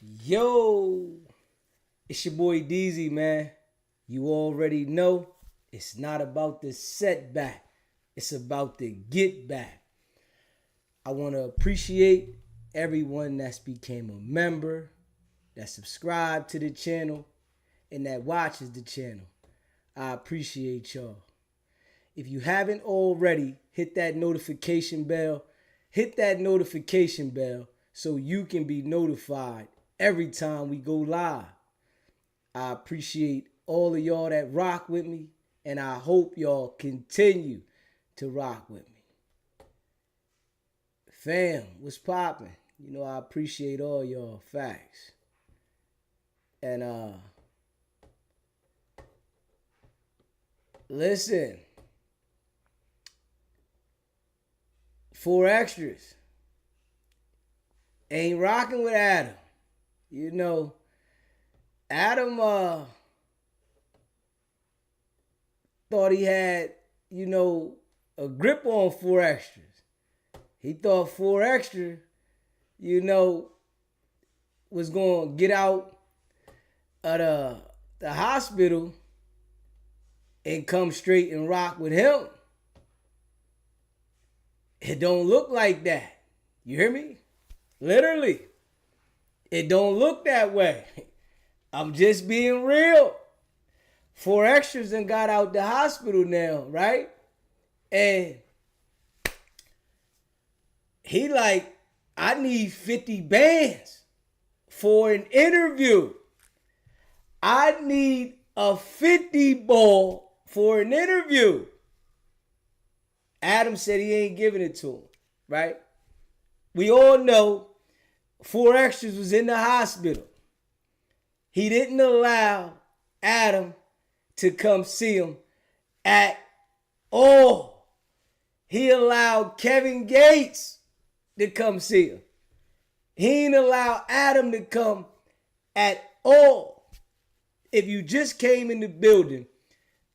Yo, it's your boy DZ, man. You already know it's not about the setback, it's about the get back. I want to appreciate everyone that's became a member, that subscribed to the channel, and that watches the channel. I appreciate y'all. If you haven't already, hit that notification bell. Hit that notification bell so you can be notified every time we go live. I appreciate all of y'all that rock with me, and I hope y'all continue to rock with me. Fam, what's poppin'? You know I appreciate all y'all, facts. And listen, 4XTRAS ain't rocking with Adam. You know, Adam thought he had, a grip on 4XTRAS. He thought 4XTRA, was going to get out of the hospital and come straight and rock with him. It don't look like that. You hear me? Literally. It don't look that way. I'm just being real. 4XTRAS done got out the hospital now, right? And he like, I need 50 bands for an interview. I need a 50 ball for an interview. Adam said he ain't giving it to him, right? We all know 4XTRAS was in the hospital. He didn't allow Adam to come see him at all. He allowed Kevin Gates to come see him. He didn't allow Adam to come at all. If you just came in the building,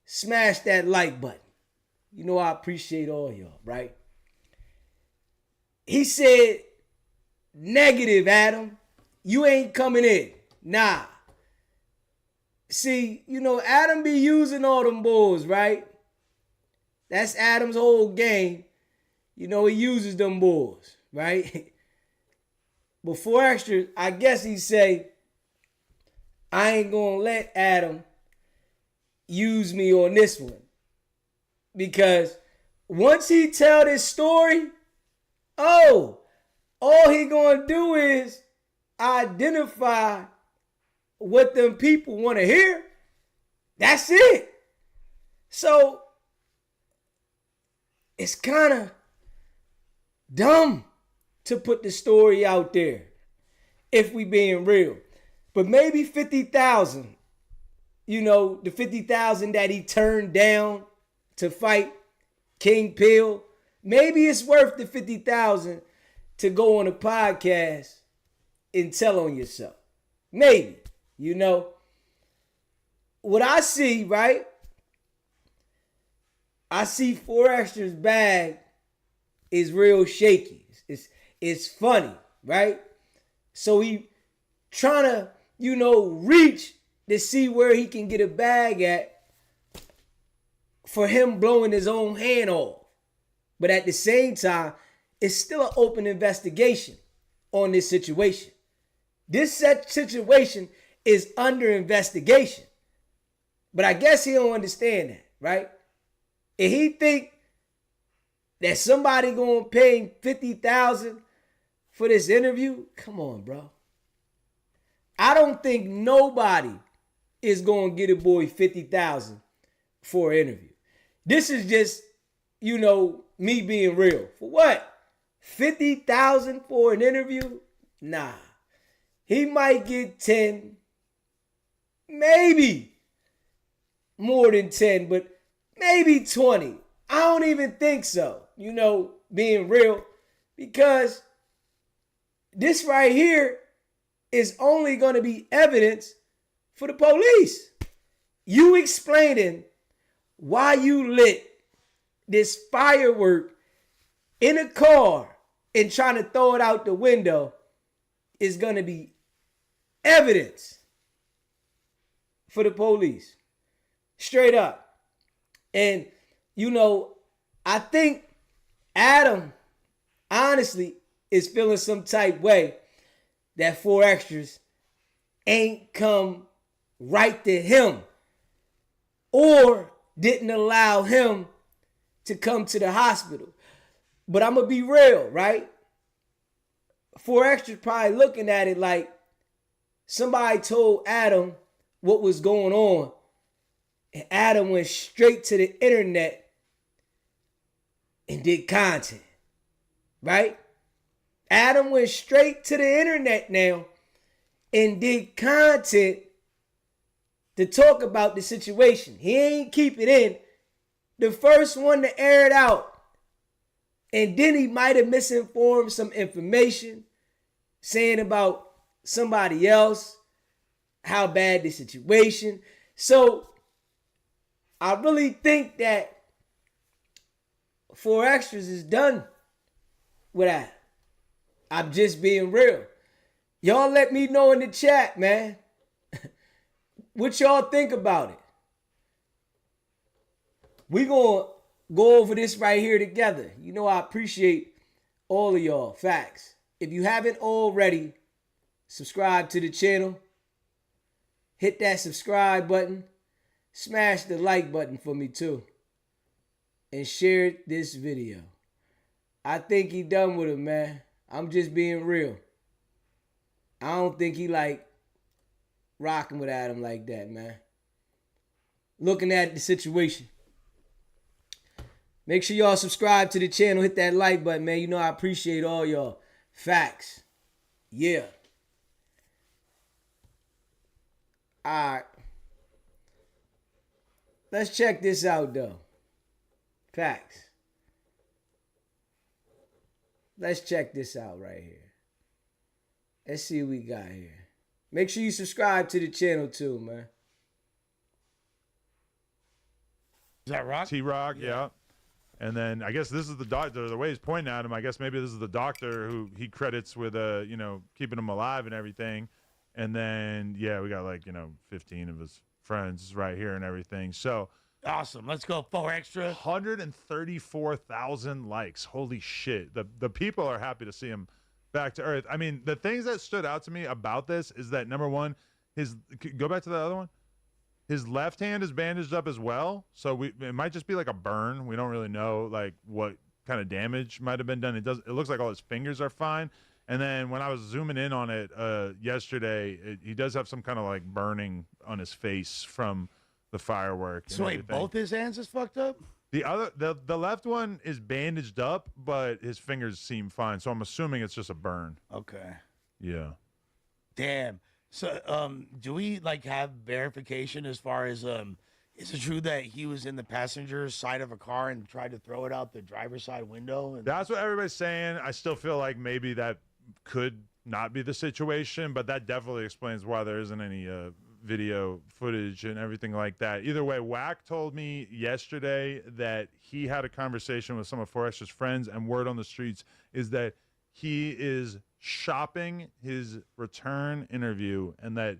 smash that like button. You know I appreciate all y'all, right? He said, negative, Adam. You ain't coming in. Nah. See, Adam be using all them bulls, right? That's Adam's whole game. He uses them bulls, right? But 4XTRA, I guess he say, I ain't gonna let Adam use me on this one. Because once he tell this story, all he gonna do is identify what them people want to hear. That's it. So it's kind of dumb to put the story out there if we being real. But maybe 50,000, the 50,000 that he turned down to fight King Pill, maybe it's worth the 50,000 to go on a podcast and tell on yourself. Maybe, What I see, right? I see 4XTRA's bag is real shaky. It's funny, right? So he trying to, reach to see where he can get a bag at for him blowing his own hand off. But at the same time, it's still an open investigation on this situation. This situation is under investigation. But I guess he don't understand that, right? If he think that somebody gonna pay him 50,000 for this interview, come on, bro. I don't think nobody is gonna get a boy 50,000 for an interview. This is just, me being real. For what? 50,000 for an interview? Nah. He might get 10, maybe more than 10, but maybe 20. I don't even think so, being real, because this right here is only going to be evidence for the police. You explaining why you lit this firework in a car and trying to throw it out the window is going to be evidence for the police. Straight up. And, I think Adam, honestly, is feeling some type way that 4XTRAS ain't come right to him or didn't allow him to come to the hospital. But I'm going to be real, right? 4XTRAS probably looking at it like somebody told Adam what was going on, and Adam went straight to the internet and did content, right? Adam went straight to the internet now and did content to talk about the situation. He ain't keep it in. The first one to air it out. And then he might have misinformed some information, saying about somebody else, how bad the situation. So I really think that 4XTRAS is done with that. I'm just being real. Y'all let me know in the chat, man. What y'all think about it? We gonna go over this right here together. I appreciate all of y'all. Facts. If you haven't already, subscribe to the channel. Hit that subscribe button. Smash the like button for me too. And share this video. I think he done with him, man. I'm just being real. I don't think he rocking with Adam like that, man. Looking at the situation. Make sure y'all subscribe to the channel. Hit that like button, man. I appreciate all y'all. Facts. Yeah. All right. Let's check this out, though. Facts. Let's check this out right here. Let's see what we got here. Make sure you subscribe to the channel, too, man. Is that Rock? T-Rock, yeah. And then I guess this is the doctor. The way he's pointing at him, I guess maybe this is the doctor who he credits with, keeping him alive and everything. And then, yeah, we got 15 of his friends right here and everything. So awesome. Let's go 4XTRAS. 134,000 likes. Holy shit. The people are happy to see him back to earth. I mean, the things that stood out to me about this is that, number one, go back to the other one. His left hand is bandaged up as well, so it might just be like a burn. We don't really know what kind of damage might have been done. It looks like all his fingers are fine. And then when I was zooming in on it yesterday, he does have some kind of burning on his face from the fireworks. So wait, both his hands is fucked up? The left one is bandaged up, but his fingers seem fine. So I'm assuming it's just a burn. Okay. Yeah. Damn. So, do we have verification as far as is it true that he was in the passenger side of a car and tried to throw it out the driver's side window? That's what everybody's saying. I still feel like maybe that could not be the situation, but that definitely explains why there isn't any video footage and everything like that. Either way, Wack told me yesterday that he had a conversation with some of 4XTRA's friends, and word on the streets is that he is shopping his return interview and that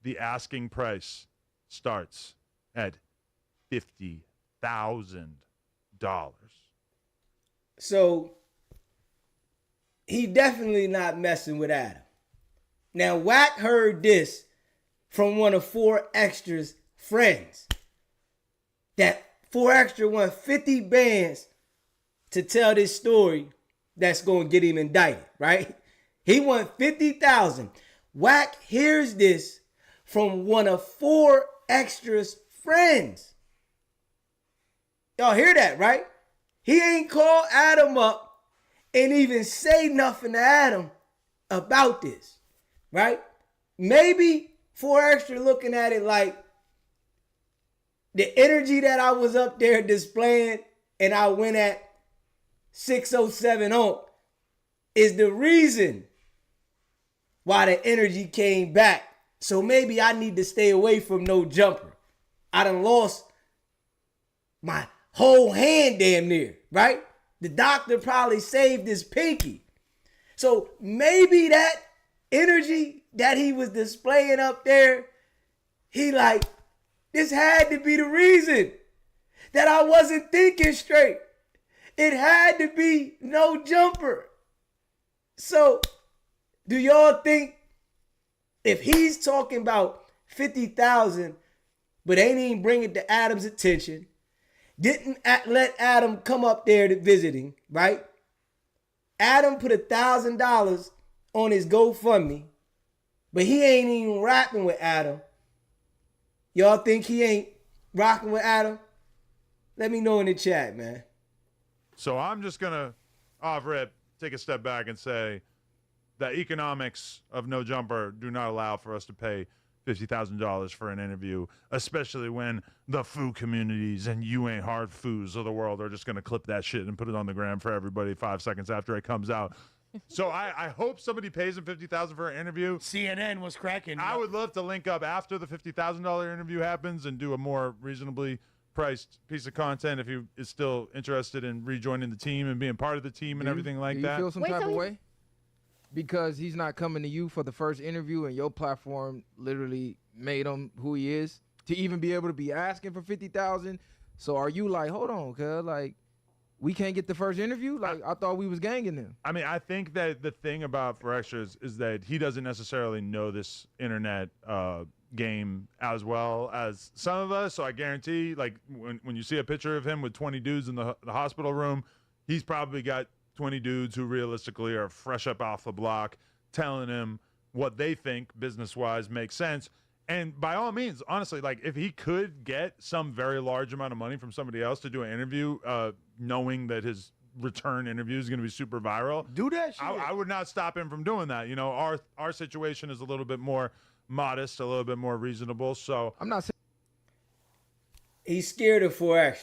the asking price starts at $50,000. So he definitely not messing with Adam. Now, Wack heard this from one of 4XTRA's friends. That 4XTRA won 50 bands to tell this story that's going to get him indicted, right? He won 50,000. Wack hears this from one of 4XTRA's friends. Y'all hear that, right? He ain't called Adam up and even say nothing to Adam about this, right? Maybe 4XTRA looking at it like the energy that I was up there displaying and I went at 607 is the reason why the energy came back. So maybe I need to stay away from no jumper. I done lost my whole hand damn near, right? The doctor probably saved his pinky. So maybe that energy that he was displaying up there, he like, this had to be the reason that I wasn't thinking straight. It had to be no jumper. So, do y'all think if he's talking about 50,000, but ain't even bring it to Adam's attention, didn't let Adam come up there to visiting, right? Adam put $1,000 on his GoFundMe, but he ain't even rapping with Adam. Y'all think he ain't rocking with Adam? Let me know in the chat, man. So I'm just going to, off rip, take a step back and say the economics of No Jumper do not allow for us to pay $50,000 for an interview, especially when the food communities and you ain't hard foods of the world are just going to clip that shit and put it on the gram for everybody 5 seconds after it comes out. So I hope somebody pays him $50,000 for an interview. CNN was cracking. I would love to link up after the $50,000 interview happens and do a more reasonably priced piece of content if he is still interested in rejoining the team and being part of the team and everything like that. Do you feel some type of way? Because he's not coming to you for the first interview and your platform literally made him who he is to even be able to be asking for 50,000. So are you like, hold on, cuz like we can't get the first interview? Like I thought we was ganging them. I mean, I think that the thing about 4XTRAS is that he doesn't necessarily know this internet game as well as some of us. So I guarantee, like when you see a picture of him with 20 dudes in the hospital room, he's probably got 20 dudes who realistically are fresh up off the block telling him what they think business-wise makes sense. And by all means, honestly, like if he could get some very large amount of money from somebody else to do an interview, knowing that his return interview is going to be super viral, do that shit. I would not stop him from doing that. You know, our situation is a little bit more modest, a little bit more reasonable. So I'm not saying he's scared of 4XTRAS,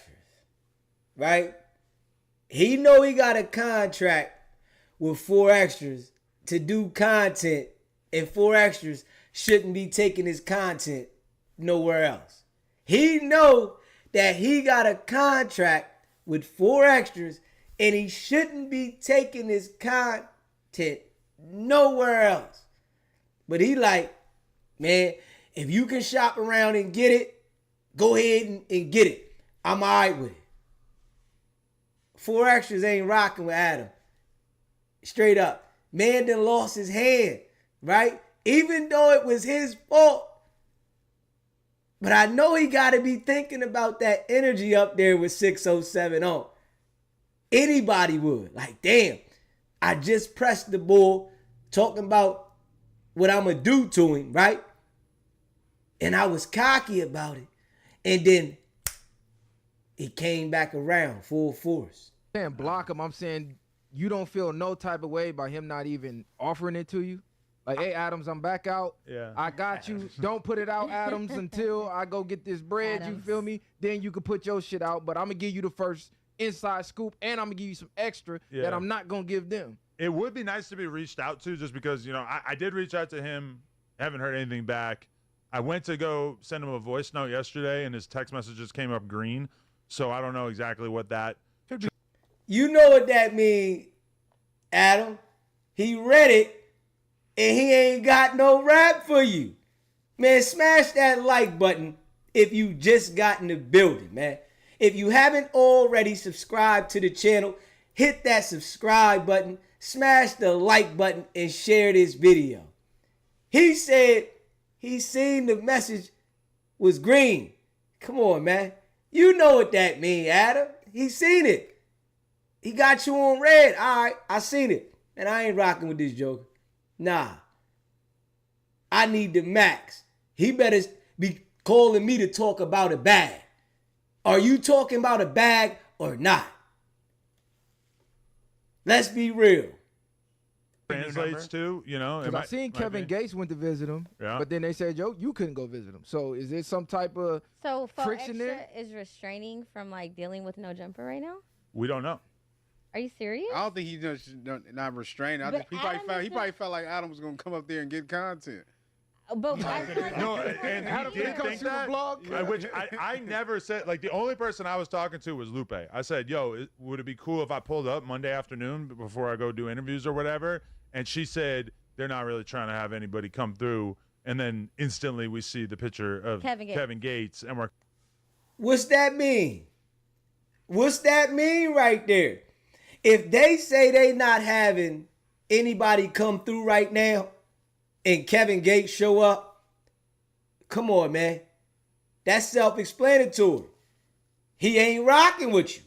right? He know he got a contract with 4XTRAS to do content, and 4XTRAS shouldn't be taking his content nowhere else. He know that he got a contract with 4XTRAS, and he shouldn't be taking his content nowhere else. But he like, man, if you can shop around and get it, go ahead and get it. I'm all right with it. 4XTRAS ain't rocking with Adam. Straight up. Man done lost his hand, right? Even though it was his fault. But I know he got to be thinking about that energy up there with 607 on. Anybody would. Like, damn, I just pressed the bull talking about what I'm going to do to him, right? And I was cocky about it. And then it came back around full force. saying block him. I'm saying you don't feel no type of way by him not even offering it to you. Like, hey, Adams, I'm back out. Yeah. I got you. Don't put it out, Adams, until I go get this bread. Adams. You feel me? Then you can put your shit out. But I'm going to give you the first inside scoop, and I'm going to give you some extra that I'm not going to give them. It would be nice to be reached out to just because, you know, I did reach out to him. Haven't heard anything back. I went to go send him a voice note yesterday, and his text messages came up green. So I don't know exactly what that. You know what that means, Adam. He read it, and he ain't got no rap for you. Man, smash that like button if you just got in the building, man. If you haven't already subscribed to the channel, hit that subscribe button, smash the like button, and share this video. He said he seen the message was green. Come on, man. You know what that mean, Adam. He seen it. He got you on red. All right, I seen it. And I ain't rocking with this joker. Nah. I need the max. He better be calling me to talk about a bag. Are you talking about a bag or not? Let's be real. Translates to, you know. Because I seen Kevin Gates went to visit him, but then they said, yo, you couldn't go visit him. So is there some type of So friction 4XTRA there? is restraining from like dealing with no jumper right now? We don't know. Are you serious? I don't think he's just not restrained. I But think he probably Adam felt is he probably felt like Adam was gonna come up there and get content. But I feel like No, that's and what he did think that, which I never said. Like, the only person I was talking to was Lupe. I said, yo, would it be cool if I pulled up Monday afternoon before I go do interviews or whatever? And she said, they're not really trying to have anybody come through. And then instantly we see the picture of Kevin Gates, and we're. What's that mean? What's that mean right there? If they say they not having anybody come through right now and Kevin Gates show up, come on, man. That's self-explanatory. He ain't rocking with you.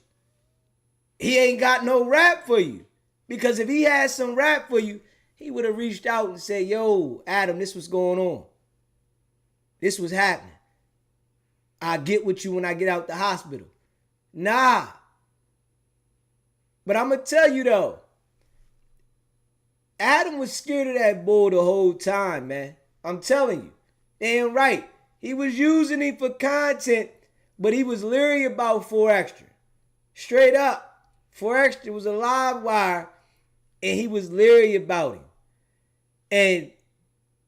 He ain't got no rap for you. Because if he had some rap for you, he would have reached out and said, yo, Adam, this was going on. This was happening. I'll get with you when I get out the hospital. Nah. But I'm going to tell you, though, Adam was scared of that bull the whole time, man. I'm telling you. Damn right. He was using him for content, but he was leery about 4XTRA. Straight up. 4XTRA was a live wire, and he was leery about him. And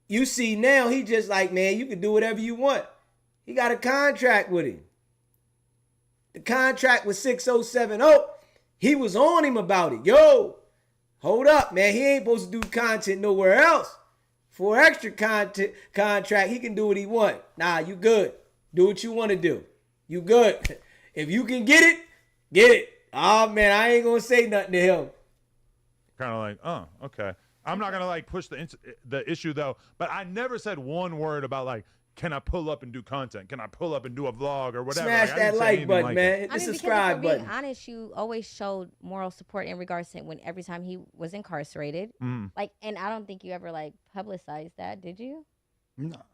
you see now, he just like, man, you can do whatever you want. He got a contract with him. The contract was 6070. He was on him about it. Yo, hold up, man. He ain't supposed to do content nowhere else. 4XTRA contract, he can do what he want. Nah, you good. Do what you want to do. You good. If you can get it, get it. Oh, man, I ain't going to say nothing to him. Kind of like, oh, okay. I'm not going to like push the issue though, but I never said one word about like, can I pull up and do content? Can I pull up and do a vlog or whatever? Smash that like button, man. Hit the subscribe button. Being honest, you always showed moral support in regards to every time he was incarcerated. Like, and I don't think you ever like publicized that, did you?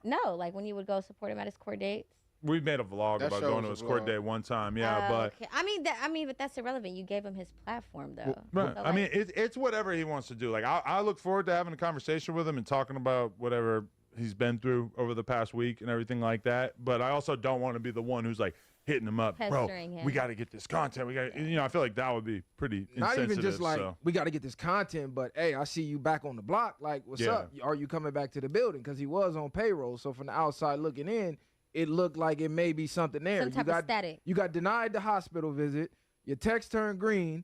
No, like when you would go support him at his court dates. We made a vlog about going to his court date one time, yeah, but okay. But that's irrelevant. You gave him his platform, though. Right. So, I mean, it's whatever he wants to do. Like, I look forward to having a conversation with him and talking about whatever he's been through over the past week and everything like that. But I also don't want to be the one who's like hitting him up, pestering bro. him. We got to get this content. We got, I feel like that would be pretty not even just like so. we got to get this content, but hey, I see you back on the block. Like, what's up? Are you coming back to the building? Because he was on payroll. So from the outside looking in, it looked like it may be something there. Some type of static. You got denied the hospital visit. Your text turned green,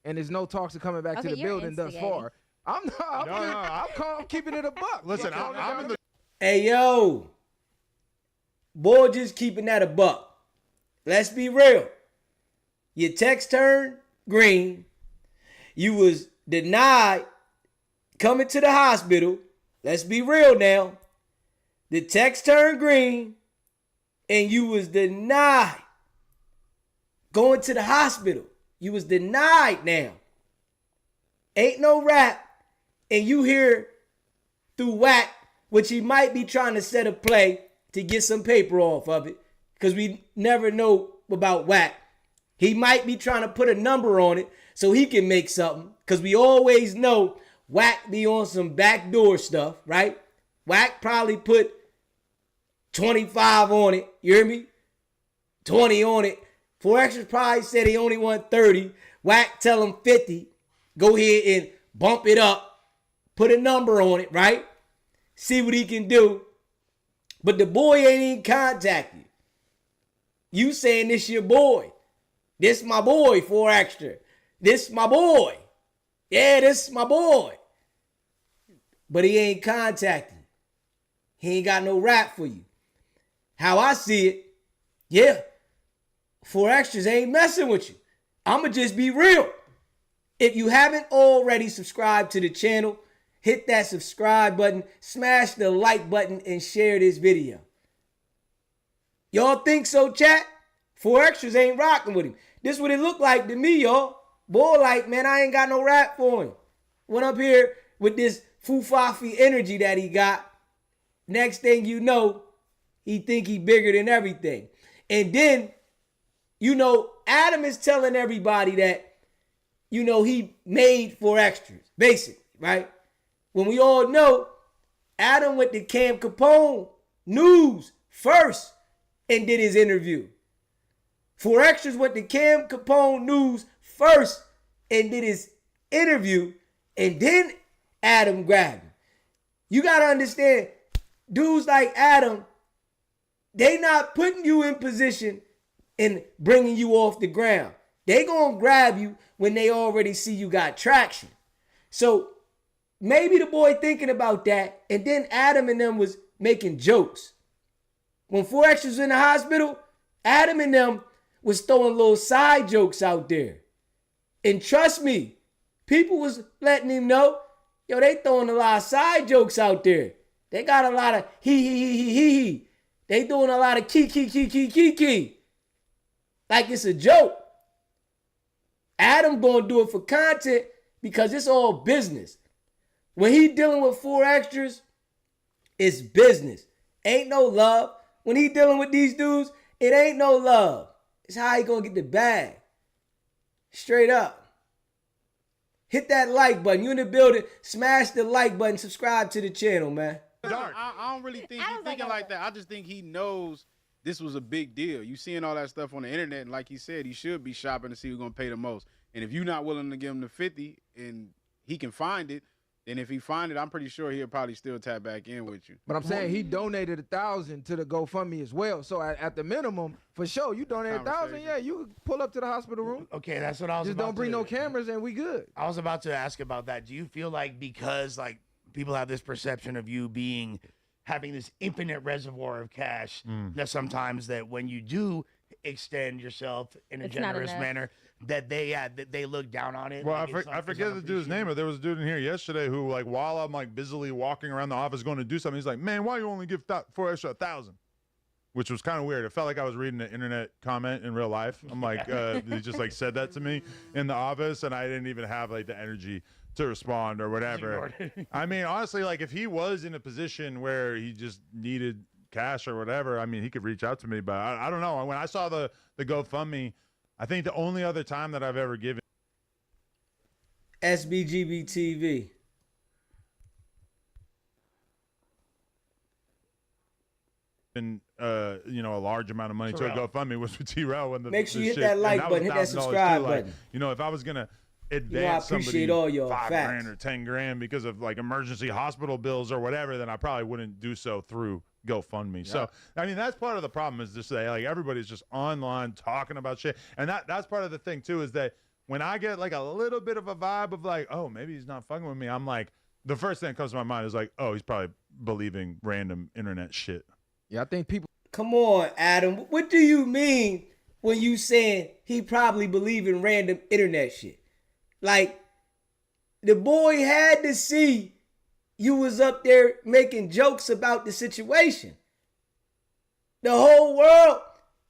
and there's no talks of coming back to the building thus far. I'm keeping it a buck. Listen, I'm in the. Hey, yo. Boy, just keeping that a buck. Let's be real. Your text turned green. You was denied coming to the hospital. Let's be real now. The text turned green. And you was denied going to the hospital. You was denied now. Ain't no rap. And you hear through Whack, which he might be trying to set a play to get some paper off of it. Because we never know about Whack. He might be trying to put a number on it so he can make something. Because we always know Whack be on some backdoor stuff, right? Whack probably put 25 on it, you hear me? 20 on it. 4XTRAS probably said he only want 30. Whack tell him 50. Go ahead and bump it up. Put a number on it, right? See what he can do. But the boy ain't even contact you. You saying this your boy. This my boy, 4XTRA. This my boy. Yeah, this my boy. But he ain't contacting. He ain't got no rap for you. How I see it, yeah, 4XTRAS ain't messing with you. I'ma just be real. If you haven't already subscribed to the channel, hit that subscribe button, smash the like button, and share this video. Y'all think so, chat? 4XTRAS ain't rocking with him. This what it look like to me, y'all. Boy, like, man, I ain't got no rap for him. Went up here with this foo-fafi energy that he got. Next thing you know, he think he bigger than everything. And then, Adam is telling everybody that, he made 4XTRAS, basically, right? When we all know, Adam went to Cam Capone News first and did his interview. 4XTRAS went to Cam Capone News first and did his interview, and then Adam grabbed him. You got to understand, dudes like Adam, they not putting you in position and bringing you off the ground. They gonna grab you when they already see you got traction. So maybe the boy thinking about that, and then Adam and them was making jokes. When 4X was in the hospital, Adam and them was throwing little side jokes out there. And trust me, people was letting him know, yo, they throwing a lot of side jokes out there. They got a lot of he. They doing a lot of key. Like it's a joke. Adam gonna do it for content because it's all business. When he dealing with 4XTRAS, it's business. Ain't no love. When he dealing with these dudes, it ain't no love. It's how he gonna get the bag. Straight up. Hit that like button. You in the building, smash the like button, subscribe to the channel, man. I don't really think he's thinking like that. I just think he knows this was a big deal. You seeing all that stuff on the internet, and like he said, he should be shopping to see who's gonna pay the most. And if you're not willing to give him the 50 and he can find it, then if he find it, I'm pretty sure he'll probably still tap back in with you. But I'm saying he donated 1,000 to the GoFundMe as well. So at the minimum, for sure, you donate 1,000. Yeah, you can pull up to the hospital room. Okay, that's what I was. Just don't bring no cameras, and we good. I was about to ask about that. Do you feel like because like people have this perception of you having this infinite reservoir of cash, that sometimes that when you do extend yourself in a generous manner, that they look down on it? Well, like I forget the dude's name, but there was a dude in here yesterday who, like, while I'm like busily walking around the office going to do something, he's like, "Man, why you only give 4XTRAS 1,000?" Which was kind of weird. It felt like I was reading an internet comment in real life. I'm like, he just like said that to me in the office, and I didn't even have like the energy to respond or whatever. I mean, honestly, like if he was in a position where he just needed cash or whatever, I mean, he could reach out to me. But I don't know. When I saw the GoFundMe, I think the only other time that I've ever given SBGB TV. a large amount of money to a GoFundMe was with T-Rail when the make sure you hit shit, that like button, hit that subscribe too. button. Like, if I was gonna advance I appreciate somebody all your $5 facts. grand or 10 grand because of like emergency hospital bills or whatever, then I probably wouldn't do so through GoFundMe. Yeah. So I mean, that's part of the problem is just like everybody's just online talking about shit, and that's part of the thing too is that when I get like a little bit of a vibe of like, oh, maybe he's not fucking with me, I'm like, the first thing that comes to my mind is like, oh, he's probably believing random internet shit. Yeah, I think people. Come on, Adam. What do you mean when you saying he probably believe in random internet shit? Like, the boy had to see you was up there making jokes about the situation. The whole world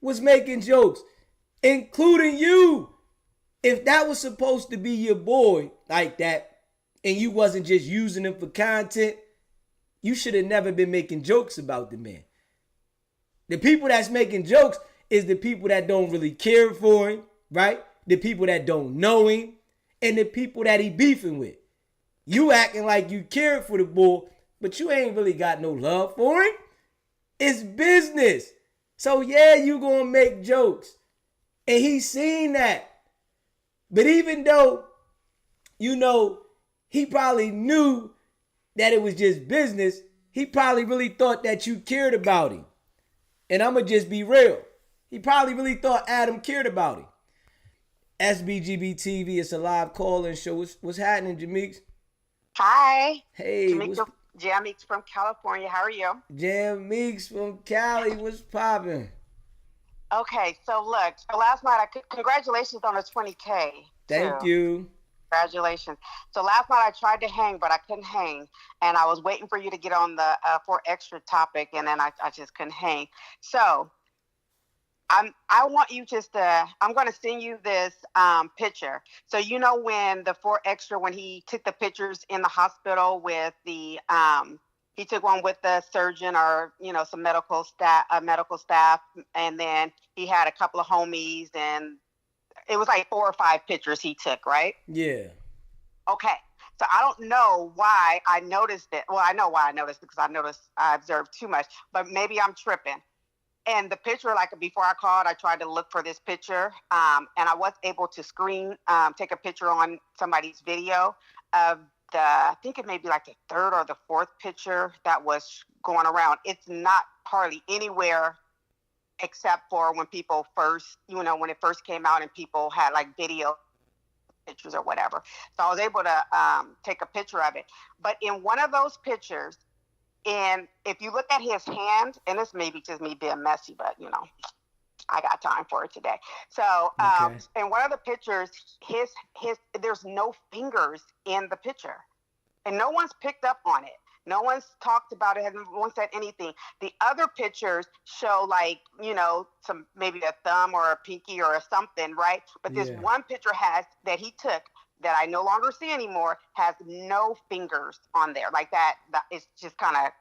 was making jokes, including you. If that was supposed to be your boy like that, and you wasn't just using him for content, you should have never been making jokes about the man. The people that's making jokes is the people that don't really care for him, right? The people that don't know him, and the people that he beefing with. You acting like you care for the boy, but you ain't really got no love for him. It's business. So yeah, you gonna make jokes. And he's seen that. But even though, he probably knew that it was just business, he probably really thought that you cared about him. And I'm going to just be real. He probably really thought Adam cared about him. SBGB TV, it's a live call-in show. What's happening, Jameeks? Hi. Hey. Jameeks from California. How are you? Jameeks from Cali. What's popping? Okay, so look. So last night, congratulations on the 20K. Thank you. Congratulations. So last night I tried to hang, but I couldn't hang. And I was waiting for you to get on the 4XTRAS topic, and then I just couldn't hang. So I want you I'm going to send you this picture. So when the 4XTRAS, when he took the pictures in the hospital with the, he took one with the surgeon or, some medical staff, and then he had a couple of homies, and it was like 4 or 5 pictures he took, right? Yeah. Okay. So I don't know why I noticed it. Well, I know why I noticed it because I observed too much, but maybe I'm tripping. And the picture, like before I called, I tried to look for this picture, and I was able to take a picture on somebody's video of I think it may be like the 3rd or the 4th picture that was going around. It's not hardly anywhere except for when people first, when it first came out and people had like video pictures or whatever. So I was able to take a picture of it. But in one of those pictures, and if you look at his hand, and this may be just me being messy, but I got time for it today. So in one of the pictures, his there's no fingers in the picture, and no one's picked up on it. No one's talked about it. No one said anything. The other pictures show some maybe a thumb or a pinky or something, right? But this one picture that he took that I no longer see anymore has no fingers on there, like that. It's just kind of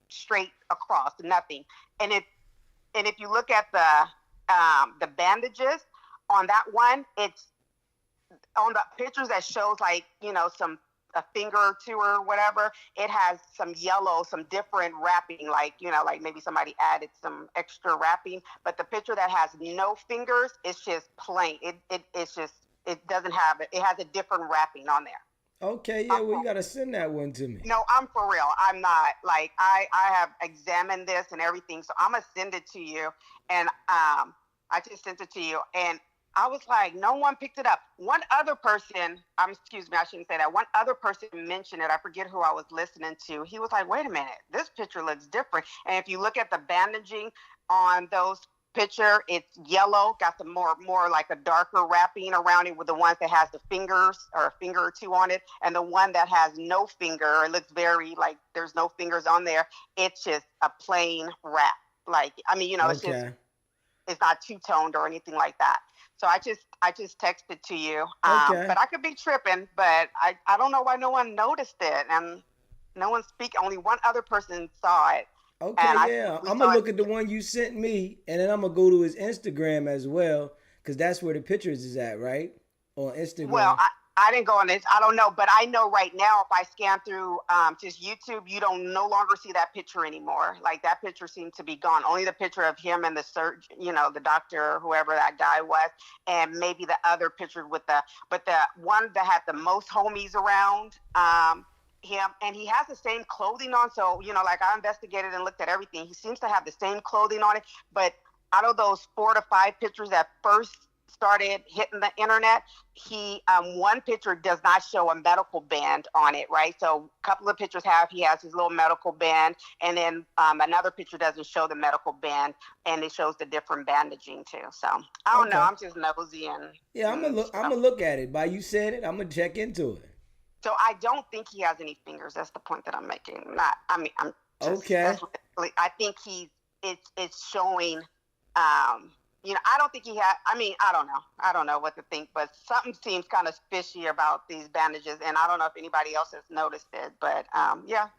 straight across, nothing. And if you look at the bandages on that one, it's on the pictures that shows a finger or two or whatever, it has some yellow, some different wrapping, like maybe somebody added some extra wrapping. But the picture that has no fingers, it's just plain. It doesn't have it. It has a different wrapping on there. Okay, yeah, well, you gotta send that one to me. No, I'm for real. I'm not I have examined this and everything, so I'm gonna send it to you. And I just sent it to you, and I was like, no one picked it up. One other person, excuse me, I shouldn't say that. One other person mentioned it. I forget who I was listening to. He was like, wait a minute, this picture looks different. And if you look at the bandaging on those picture, it's yellow, got the more like a darker wrapping around it, with the ones that has the fingers or a finger or two on it, and the one that has no finger, it looks very like there's no fingers on there. It's just a plain wrap. It's not two-toned or anything like that. So I just texted to you. But I could be tripping, but I don't know why no one noticed it, and no one only one other person saw it. Okay, I'm gonna look at the one you sent me, and then I'm gonna go to his Instagram as well, because that's where the pictures is at, right? On Instagram. Well, I didn't go on this. I don't know, but I know right now if I scan through just YouTube, you don't no longer see that picture anymore. Like that picture seemed to be gone. Only the picture of him and the surgeon, the doctor, whoever that guy was, and maybe the other picture but the one that had the most homies around him, and he has the same clothing on. So I investigated and looked at everything. He seems to have the same clothing on it, but out of those 4 to 5 pictures that first started hitting the internet, one picture does not show a medical band on it, right? So a couple of pictures he has his little medical band, and then another picture doesn't show the medical band, and it shows the different bandaging too. So I don't know, I'm just nosy. And I'm gonna look at it. By you saying it, I'm gonna check into it. So I don't think he has any fingers. That's the point that I'm making. I'm just, okay. I think it's showing. I don't think he had. I don't know. I don't know what to think, but something seems kind of fishy about these bandages, and I don't know if anybody else has noticed it. But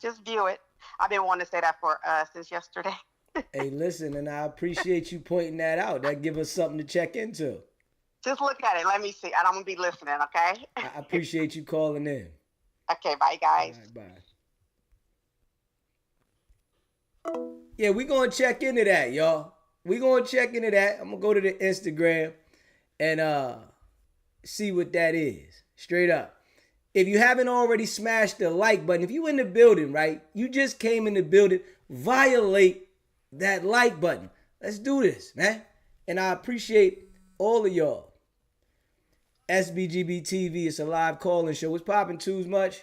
just view it. I've been wanting to say that for since yesterday. Hey, listen, and I appreciate you pointing that out. That give us something to check into. Just look at it. Let me see, and I'm gonna be listening. Okay. I appreciate you calling in. Okay. Bye, guys. All right, bye. Yeah, we gonna check into that, y'all. We gonna check into that. I'm gonna go to the Instagram and see what that is. Straight up. If you haven't already smashed the like button, if you in the building, right? You just came in the building, violate that like button. Let's do this, man. And I appreciate all of y'all. SBGB TV, it's a live calling show. What's poppin', Too Much?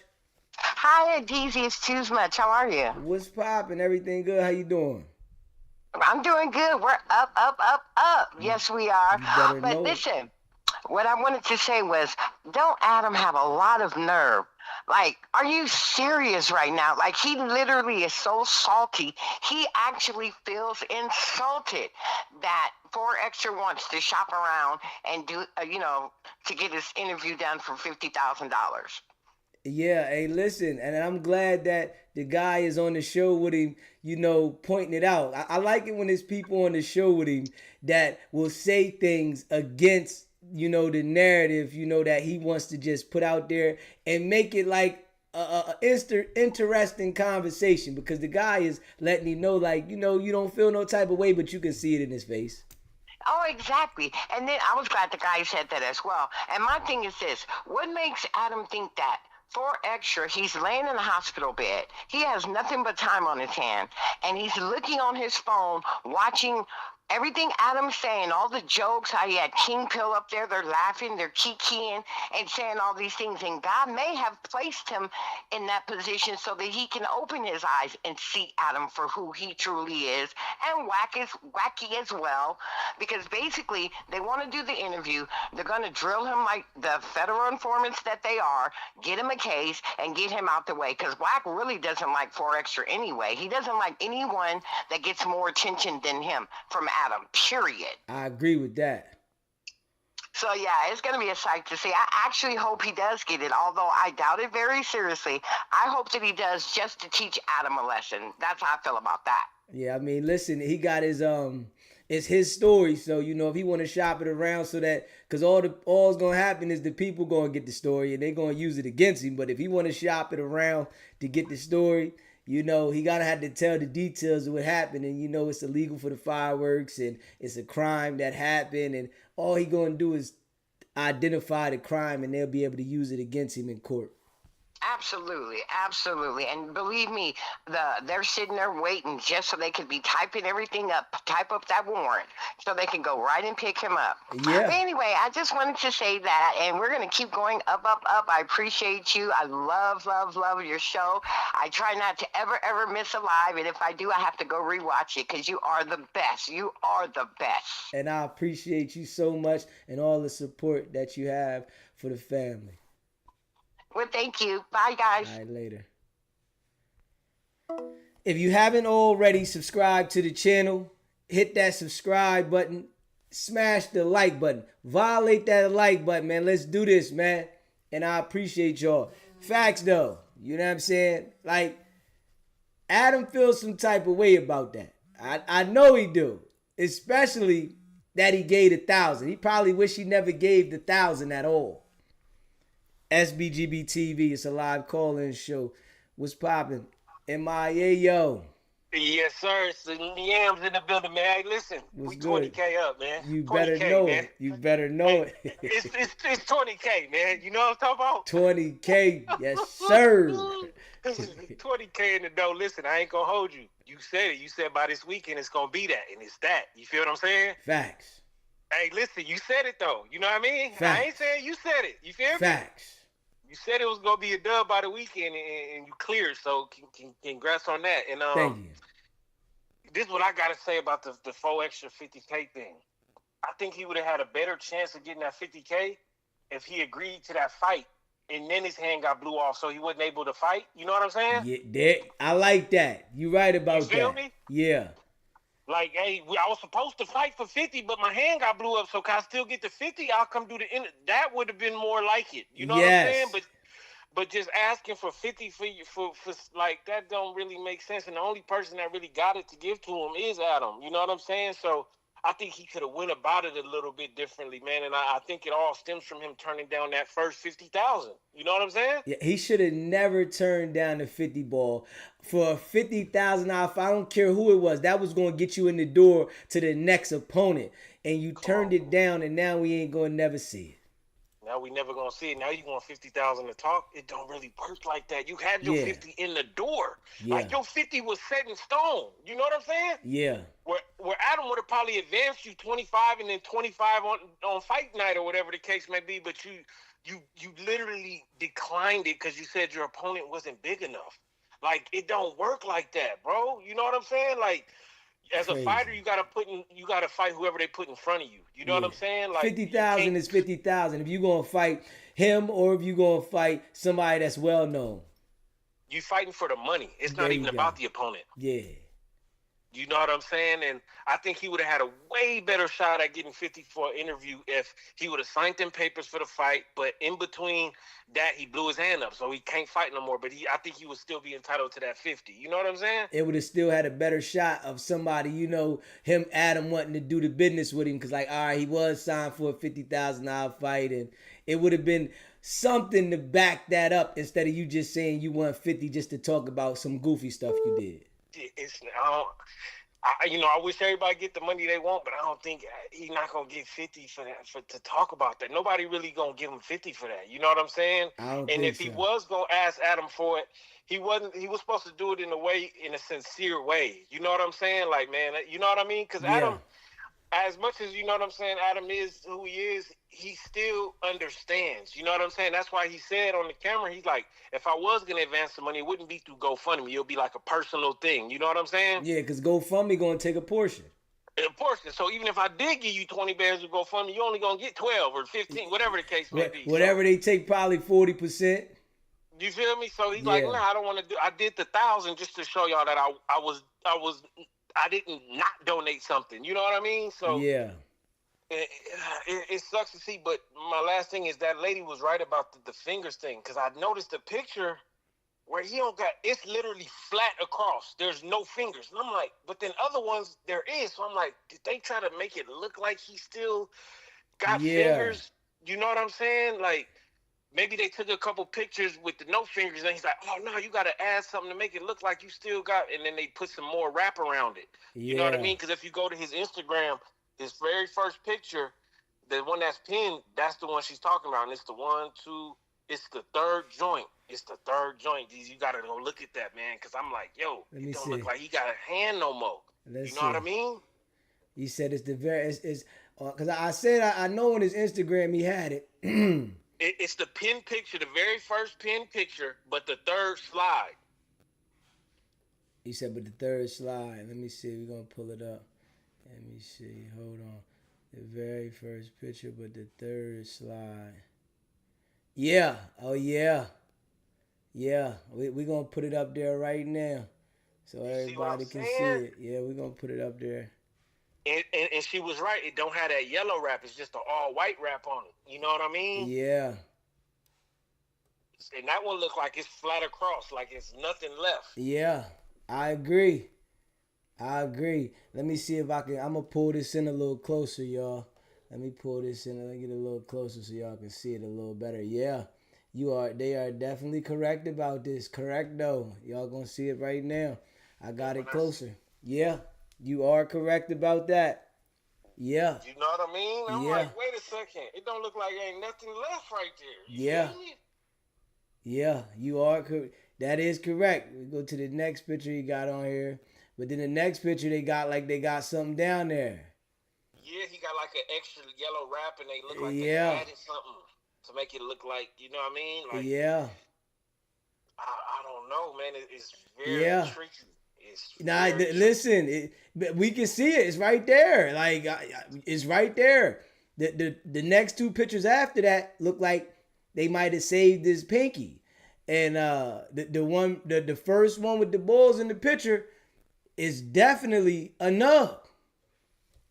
Hi, DZ, it's Too Much. How are you? What's poppin'? Everything good? How you doing? I'm doing good. We're up. Yes, we are. But listen, what I wanted to say was, don't Adam have a lot of nerve? Like, are you serious right now? Like, he literally is so salty. He actually feels insulted that 4XTRA wants to shop around and do, to get his interview done for $50,000. Yeah, hey, listen, and I'm glad that the guy is on the show with him, pointing it out. I like it when there's people on the show with him that will say things against, the narrative, that he wants to just put out there and make it like a interesting conversation, because the guy is letting him know, like, you don't feel no type of way, but you can see it in his face. Oh, exactly. And then I was glad the guy said that as well. And my thing is this, what makes Adam think that 4XTRA, he's laying in a hospital bed. He has nothing but time on his hand, and he's looking on his phone, watching Everything Adam's saying, all the jokes, how he had King Pill up there, they're laughing, they're kikiing and saying all these things. And God may have placed him in that position so that he can open his eyes and see Adam for who he truly is, and wacky as well. Because basically, they want to do the interview. They're going to drill him like the federal informants that they are, get him a case, and get him out the way. Because Wack really doesn't like 4XTRA anyway. He doesn't like anyone that gets more attention than him from Adam, period. I agree with that. So yeah, it's gonna be a sight to see. I actually hope he does get it, although I doubt it very seriously. I hope that he does, just to teach Adam a lesson. That's how I feel about that. Yeah, I mean, listen, he got his it's his story, so you know if he want to shop it around so that, because all's gonna happen is the people gonna get the story and they're gonna use it against him. But if he want to shop it around to get the story, you know, he gotta have to tell the details of what happened, and you know it's illegal for the fireworks and it's a crime that happened, and all he gonna do is identify the crime and they'll be able to use it against him in court. Absolutely, absolutely. And believe me, they're sitting there waiting just so they could be typing everything up, type up that warrant so they can go right and pick him up. Yeah. But anyway, I just wanted to say that, and we're going to keep going up, up, up. I appreciate you. I love, love, love your show. I try not to ever miss a live, and if I do, I have to go rewatch it because you are the best. You are the best. And I appreciate you so much and all the support that you have for the family. Well, thank you. Bye, guys. All right, later. If you haven't already subscribed to the channel, hit that subscribe button. Smash the like button. Violate that like button, man. Let's do this, man. And I appreciate y'all. Facts, though. You know what I'm saying? Like, Adam feels some type of way about that. I know he do. Especially that he gave 1,000. He probably wish he never gave the 1,000 at all. SBGB TV, it's a live call-in show. What's poppin'? MIA, yo. Yes, sir. It's the Yams in the building, man. Hey, listen, we 20K up, man. You better know it. You better know it. It's 20K, man. You know what I'm talking about? 20K, yes, sir. 20K in the dough. Listen, I ain't gonna hold you. You said it. You said by this weekend it's gonna be that, and it's that. You feel what I'm saying? Facts. Hey, listen, you said it though. You know what I mean? Facts. I ain't saying you said it. You feel me? Facts. You said it was gonna be a dub by the weekend, and you cleared. So congrats on that. And thank you. This is what I gotta say about the 4XTRA 50K thing. I think he would have had a better chance of getting that 50K if he agreed to that fight, and then his hand got blew off, so he wasn't able to fight. You know what I'm saying? Yeah, I like that. You right about that. You feel me? Yeah. Like, hey, I was supposed to fight for 50, but my hand got blew up, so can I still get the 50? I'll come do the end. That would have been more like it. You know what I'm saying? But just asking for 50 for like, that don't really make sense. And the only person that really got it to give to him is Adam. You know what I'm saying? So I think he could have went about it a little bit differently, man. And I think it all stems from him turning down that first 50,000. You know what I'm saying? Yeah, he should have never turned down the 50 ball for a $50,000 fight. I don't care who it was. That was going to get you in the door to the next opponent. And you turned it down, and now we ain't going to never see it. Now we never gonna see it. Now you want 50,000 to talk. It don't really work like that. You had your 50 in the door. Yeah. Like your 50 was set in stone. You know what I'm saying? Yeah. Where Adam would have probably advanced you 25 and then 25 on fight night or whatever the case may be, but you literally declined it because you said your opponent wasn't big enough. Like, it don't work like that, bro. You know what I'm saying? Like, as a fighter, you gotta fight whoever they put in front of you. You know what I'm saying? Like, 50,000 is 50,000. If you gonna fight him or if you gonna fight somebody that's well known, you fighting for the money. It's not even about the opponent. Yeah. You know what I'm saying? And I think he would have had a way better shot at getting 50 for an interview if he would have signed them papers for the fight. But in between that, he blew his hand up, so he can't fight no more. But I think he would still be entitled to that 50. You know what I'm saying? It would have still had a better shot of somebody, you know, him, Adam, wanting to do the business with him. Because, like, all right, he was signed for a $50,000 fight. And it would have been something to back that up instead of you just saying you want 50 just to talk about some goofy stuff you did. I wish everybody get the money they want, but I don't think he's not gonna get 50 for that to talk about that. Nobody really gonna give him 50 for that. You know what I'm saying? And if he was gonna ask Adam for it, he was supposed to do it in a sincere way. You know what I'm saying? Like, man, you know what I mean? Because Adam, as much as, you know what I'm saying, Adam is who he is, he still understands. You know what I'm saying? That's why he said on the camera, he's like, if I was going to advance the money, it wouldn't be through GoFundMe. It'll be like a personal thing. You know what I'm saying? Yeah, because GoFundMe going to take a portion. A portion. So even if I did give you 20 bands of GoFundMe, you're only going to get 12 or 15, whatever the case may be. Whatever they take, probably 40%. You feel me? So he's like, nah, I don't want to do. I did the 1,000 just to show y'all that I didn't not donate something. You know what I mean? So yeah, it sucks to see. But my last thing is that lady was right about the fingers thing, because I noticed the picture where he don't got, it's literally flat across. There's no fingers. And I'm like, but then other ones there is. So I'm like, did they try to make it look like he still got fingers? You know what I'm saying? Like, maybe they took a couple pictures with the no fingers, and he's like, oh, no, you got to add something to make it look like you still got, and then they put some more wrap around it. You know what I mean? Because if you go to his Instagram, his very first picture, the one that's pinned, that's the one she's talking about, and it's the 1, 2, it's the third joint. It's the third joint. You got to go look at that, man, because I'm like, yo, it don't look like he got a hand no more. You know what I mean? He said it's the very, because I said I know on his Instagram he had it. It's the pin picture, the very first pin picture, but the third slide. He said, but the third slide. Let me see. We're going to pull it up. Let me see. Hold on. The very first picture, but the third slide. Yeah. Oh, yeah. Yeah. We're going to put it up there right now so everybody can see it. Yeah, we're going to put it up there. And she was right. It don't have that yellow wrap. It's just an all-white wrap on it. You know what I mean? Yeah. And that one look like it's flat across, like it's nothing left. Yeah, I agree. Let me see if I can. I'm going to pull this in a little closer, y'all. Let me pull this in. Let me get a little closer so y'all can see it a little better. Yeah, they are definitely correct about this. Correct, though. Y'all going to see it right now. I got it closer. Yeah. You are correct about that. Yeah. You know what I mean? I'm like, wait a second. It don't look like ain't nothing left right there. You feel me? Yeah, you are correct. That is correct. We go to the next picture you got on here. But then the next picture they got something down there. Yeah, he got like an extra yellow wrap, and they look like they added something to make it look like, you know what I mean? Like, yeah. I don't know, man. It's very tricky. Listen, we can see it. It's right there. Like, it's right there. The next two pictures after that look like they might have saved his pinky. And the first one with the balls in the picture is definitely a nub.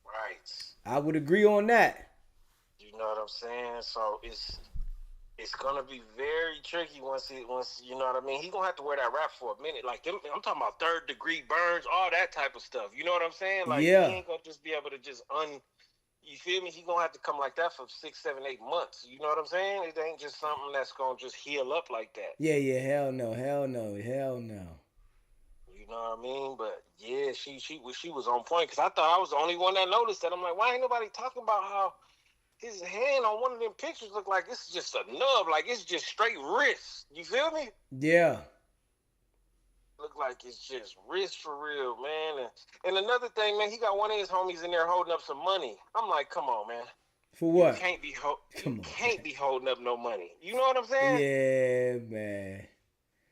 Right. I would agree on that. You know what I'm saying? So it's gonna be very tricky once you know what I mean. He's gonna have to wear that wrap for a minute. Like I'm talking about 3rd degree burns, all that type of stuff. You know what I'm saying? Like he ain't gonna just be able to just you feel me? He gonna have to come like that for 6, 7, 8 months. You know what I'm saying? It ain't just something that's gonna just heal up like that. Yeah, hell no. You know what I mean? But yeah, she was on point, because I thought I was the only one that noticed that. I'm like, why ain't nobody talking about how his hand on one of them pictures look like it's just a nub, like it's just straight wrist. You feel me? Yeah. Look like it's just wrist for real, man. And another thing, man, he got one of his homies in there holding up some money. I'm like, come on, man. For what? You can't be holding up no money. You know what I'm saying? Yeah, man.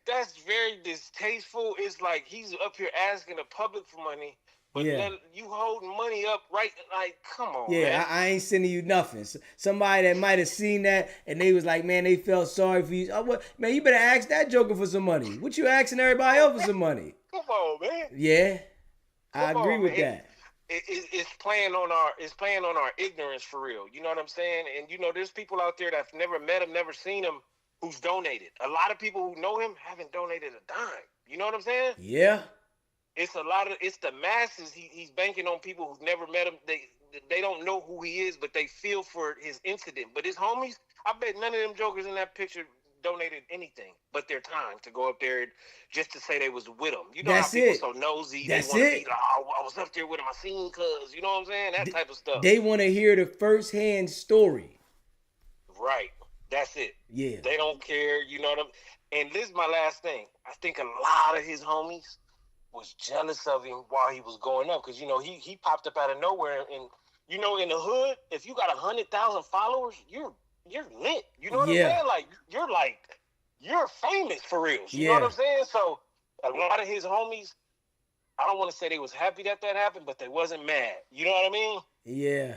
That's very distasteful. It's like he's up here asking the public for money, but then you holding money up right, like, come on, man. I ain't sending you nothing. So somebody that might have seen that and they was like, man, they felt sorry for you. Oh, what, man, you better ask that joker for some money. What you asking everybody else for some money? Come on, man. Yeah, I agree with that. It's playing on our ignorance for real. You know what I'm saying? And you know, there's people out there that's never met him, never seen him, who's donated. A lot of people who know him haven't donated a dime. You know what I'm saying? Yeah. It's the masses. He's banking on people who've never met him. They don't know who he is, but they feel for his incident. But his homies, I bet none of them jokers in that picture donated anything but their time to go up there just to say they was with him. You know how people so nosy. They want to be like, oh, I was up there with him. I seen cuz. You know what I'm saying? That type of stuff. They want to hear the first-hand story. Right. That's it. Yeah. They don't care. You know what And this is my last thing. I think a lot of his homies was jealous of him while he was going up, because, you know, he popped up out of nowhere, and you know, in the hood, if you got 100,000 followers, you're lit. You know what I'm saying? Like you're famous for real. You know what I'm saying? So a lot of his homies, I don't want to say they was happy that happened, but they wasn't mad. You know what I mean? Yeah.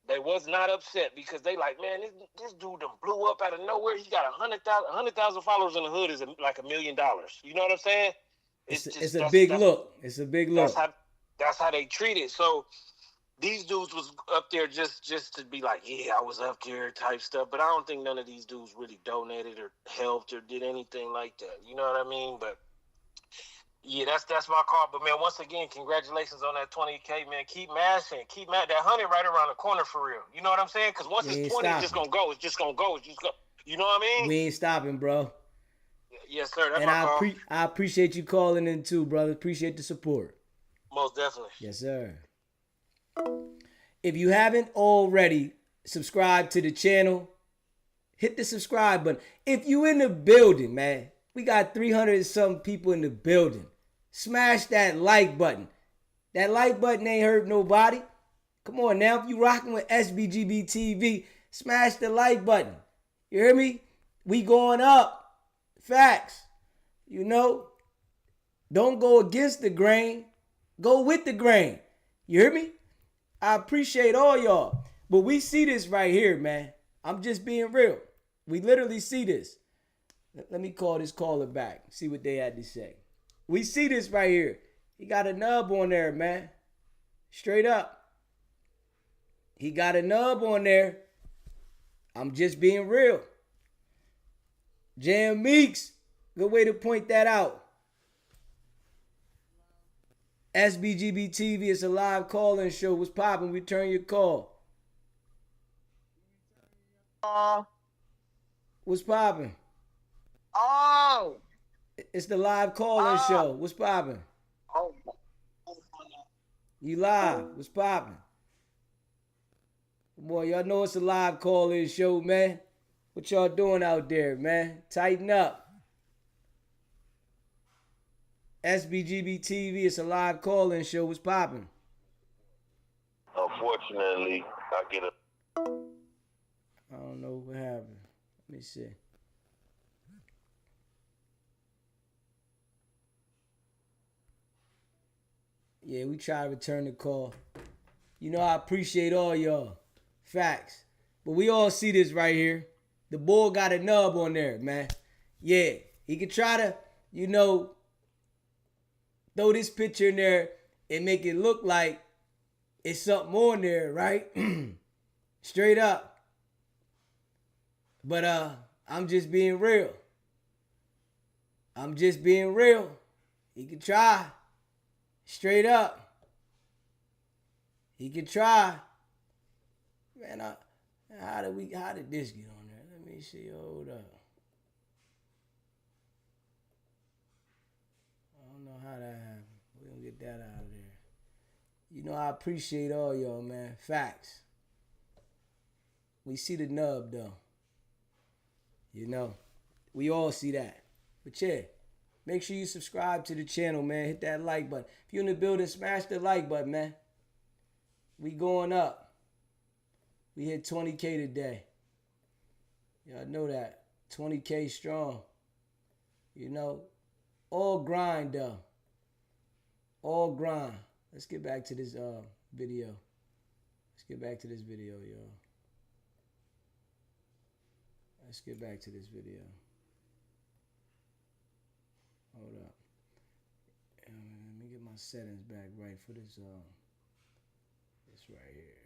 They was not upset because they like, man, this dude done blew up out of nowhere. He got 100,000 followers in the hood is like $1 million. You know what I'm saying? It's a big look. It's a big look. That's how they treat it. So these dudes was up there just to be like, yeah, I was up there type stuff. But I don't think none of these dudes really donated or helped or did anything like that. You know what I mean? But yeah, that's my call. But man, once again, congratulations on that 20K, man. Keep mashing. That 100 right around the corner for real. You know what I'm saying? Because once it's 20, it's just gonna go. It's just gonna go. It's just go. You know what I mean? We ain't stopping, bro. Yes, sir. That's and my call. I appreciate you calling in too, brother. Appreciate the support. Most definitely. Yes, sir. If you haven't already subscribed to the channel, hit the subscribe button. If you in the building, man, we got 300 and some people in the building. Smash that like button. That like button ain't hurt nobody. Come on now, if you rocking with SBGB TV, smash the like button. You hear me? We going up. Facts. You know, don't go against the grain. Go with the grain. You hear me? I appreciate all y'all. But we see this right here, man. I'm just being real. We literally see this. Let me call this caller back. See what they had to say. We see this right here. He got a nub on there, man. Straight up. He got a nub on there. I'm just being real. Jam Meeks. Good way to point that out. SBGB TV is a live call-in show. What's poppin'? Return your call. What's poppin'? Oh. It's the live call-in show. What's poppin'? Oh. You live. What's poppin'? Boy, y'all know it's a live call-in show, man. What y'all doing out there, man? Tighten up. SBGB TV, it's a live call-in show. What's poppin'? Unfortunately, I get a... I don't know what happened. Let me see. Yeah, we try to return the call. You know, I appreciate all y'all. Facts. But we all see this right here. The bull got a nub on there, man. Yeah, he could try to, you know, throw this picture in there and make it look like it's something on there, right? Straight up. But I'm just being real. I'm just being real. He could try. Straight up. He could try. Man, how did this get on there? Let me see. Hold up. I don't know how that happened. We're gonna get that out of there. You know, I appreciate all y'all, man. Facts. We see the nub though. You know, we all see that. But yeah, make sure you subscribe to the channel, man. Hit that like button. If you're in the building, smash the like button, man. We going up. We hit 20K today. Y'all know that. 20K strong. You know, all grind though. All grind. Let's get back to this video. Let's get back to this video, y'all. Let's get back to this video. Hold up. Let me get my settings back right for this this right here.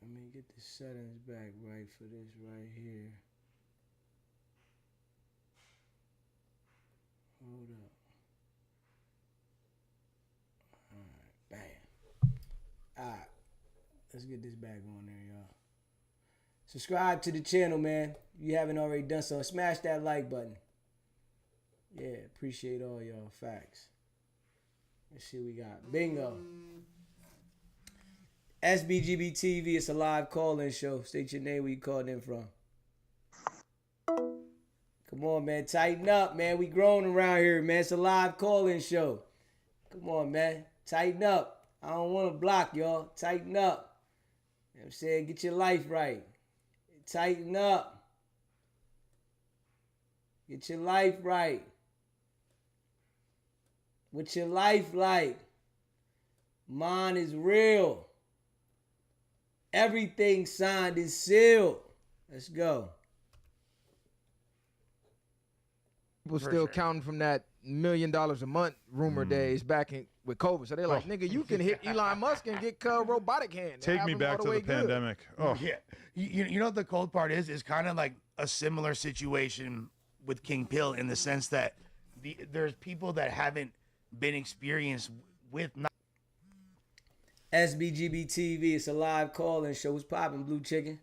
Let me get the settings back right for this right here. Hold up. Alright, bam. Alright. Let's get this back on there, y'all. Subscribe to the channel, man. If you haven't already done so, smash that like button. Yeah, appreciate all y'all. Facts. Let's see what we got. Bingo. SBGB TV, it's a live call-in show. State your name, where you called in from. Come on, man. Tighten up, man. We growing around here, man. It's a live call-in show. Come on, man. Tighten up. I don't want to block y'all. Tighten up. You know what I'm saying? Get your life right. Tighten up. Get your life right. What's your life like? Mine is real. Everything signed and sealed. Let's go. People still counting from that $1 million a month rumor days back with COVID. So they're like, nigga, you can hit Elon Musk and get robotic hand. Take me back to the pandemic. Oh, yeah. You know what the cold part is? It's kind of like a similar situation with King Pill in the sense that there's people that haven't been experienced with. SBGB TV, it's a live call-in show. What's popping, Blue Chicken?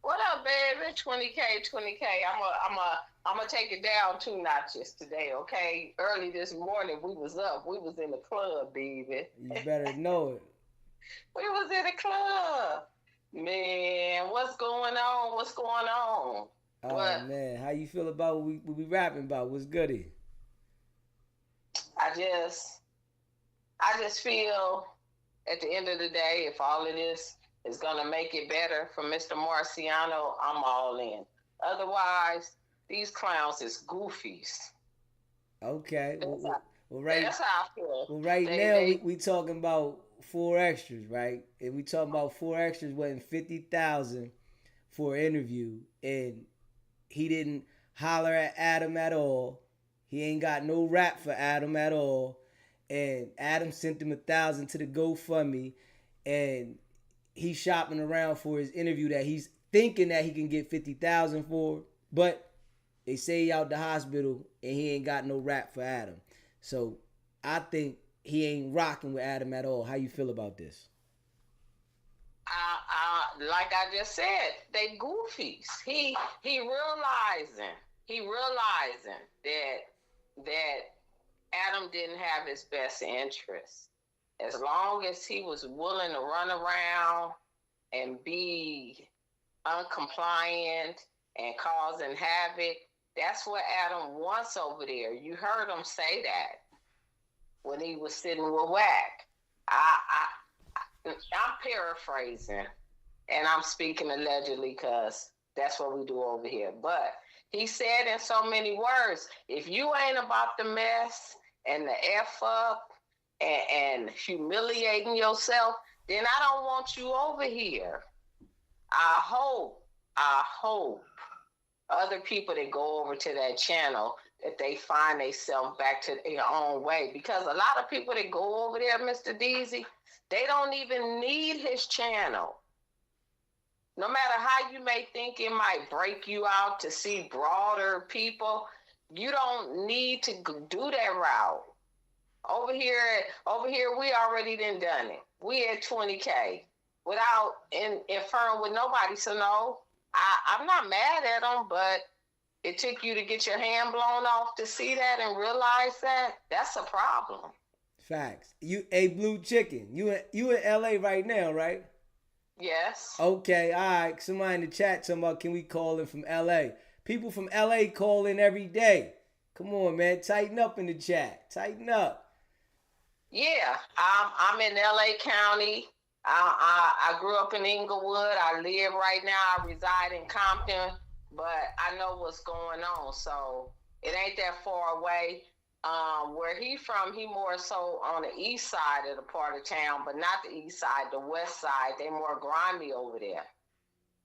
What up, baby? 20K. I'm gonna take it down 2 notches today, okay? Early this morning, we was up. We was in the club, baby. You better know it. We was in the club. Man, what's going on? What's going on? Oh, man. How you feel about what we rapping about? What's goody? I just feel at the end of the day, if all of this is going to make it better for Mr. Marciano, I'm all in. Otherwise, these clowns is goofies. Okay. That's That's how I feel. Well, right now, we talking about 4XTRAS, right? And we talking about 4XTRAS wanting $50,000 for an interview, and he didn't holler at Adam at all. He ain't got no rap for Adam at all. And Adam sent him $1,000 to the GoFundMe, and he's shopping around for his interview that he's thinking that he can get $50,000 for, but they say he out the hospital and he ain't got no rap for Adam. So I think he ain't rocking with Adam at all. How you feel about this? Like I just said, they goofies. He realizing that Adam didn't have his best interest. As long as he was willing to run around and be uncompliant and causing havoc, that's what Adam wants over there. You heard him say that when he was sitting with Wack. I'm paraphrasing, and I'm speaking allegedly because that's what we do over here. But he said in so many words, if you ain't about the mess and the F up and humiliating yourself, then I don't want you over here. I hope other people that go over to that channel, that they find themselves back to their own way. Because a lot of people that go over there, Mr. Deezy, they don't even need his channel. No matter how you may think it might break you out to see broader people, you don't need to do that route. Over here, we already done it. We at 20K without inferring with nobody. So no, I'm not mad at them, but it took you to get your hand blown off to see that and realize that. That's a problem. Facts. Blue Chicken, you in LA right now, right? Yes. Okay, all right. Somebody in the chat talking about, can we call in from LA? People from LA call in every day. Come on, man. Tighten up in the chat. Tighten up. Yeah, I'm in LA County. I grew up in Inglewood. I live right now. I reside in Compton, but I know what's going on. So it ain't that far away. Where he from, he more so on the east side of the part of town, but not the east side, the west side. They more grimy over there.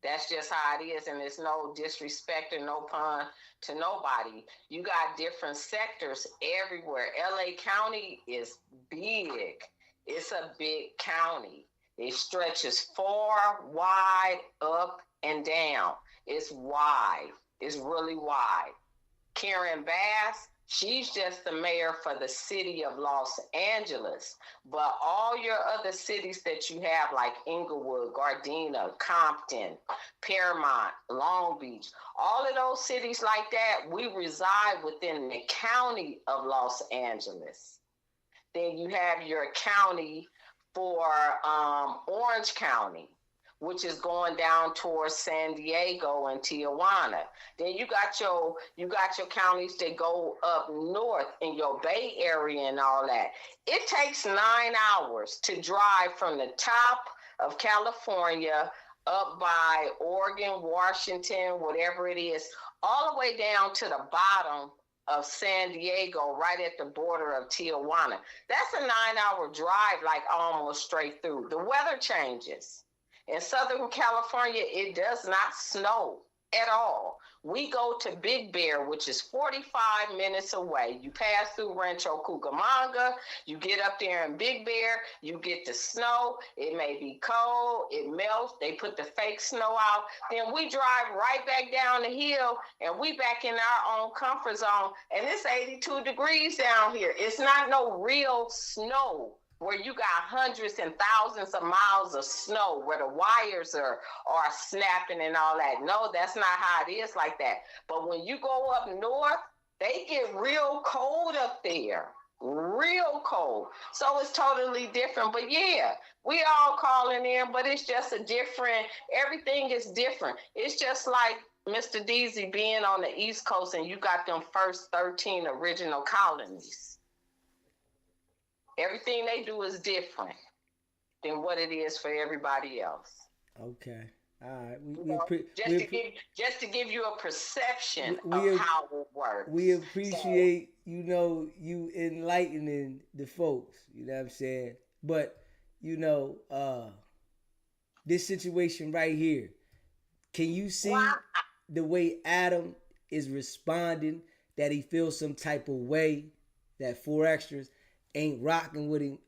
That's just how it is, and it's no disrespect or no pun to nobody. You got different sectors everywhere. LA County is big. It's a big county. It stretches far, wide, up, and down. It's wide. It's really wide. Karen Bass, she's just the mayor for the city of Los Angeles. But all your other cities that you have, like Inglewood, Gardena, Compton, Paramount, Long Beach, all of those cities like that, we reside within the county of Los Angeles. Then you have your county for Orange County, which is going down towards San Diego and Tijuana. Then you got your counties that go up north in your Bay Area and all that. It takes 9 hours to drive from the top of California up by Oregon, Washington, whatever it is, all the way down to the bottom of San Diego, right at the border of Tijuana. That's a 9-hour drive, like almost straight through. The weather changes. In Southern California, it does not snow at all. We go to Big Bear, which is 45 minutes away. You pass through Rancho Cucamonga, you get up there in Big Bear, you get the snow. It may be cold, it melts, they put the fake snow out. Then we drive right back down the hill and we back in our own comfort zone. And it's 82 degrees down here. It's not no real snow where you got hundreds and thousands of miles of snow where the wires are snapping and all that. No, that's not how it is like that. But when you go up north, they get real cold up there. Real cold. So it's totally different. But yeah, we all calling in, but it's just everything is different. It's just like Mr. Deasy being on the East Coast and you got them first 13 original colonies. Everything they do is different than what it is for everybody else. Okay. All right. Just to give you a perception of how it works. We appreciate, you enlightening the folks. You know what I'm saying? But, this situation right here, can you see the way Adam is responding, that he feels some type of way, that 4XTRAS ain't rocking with him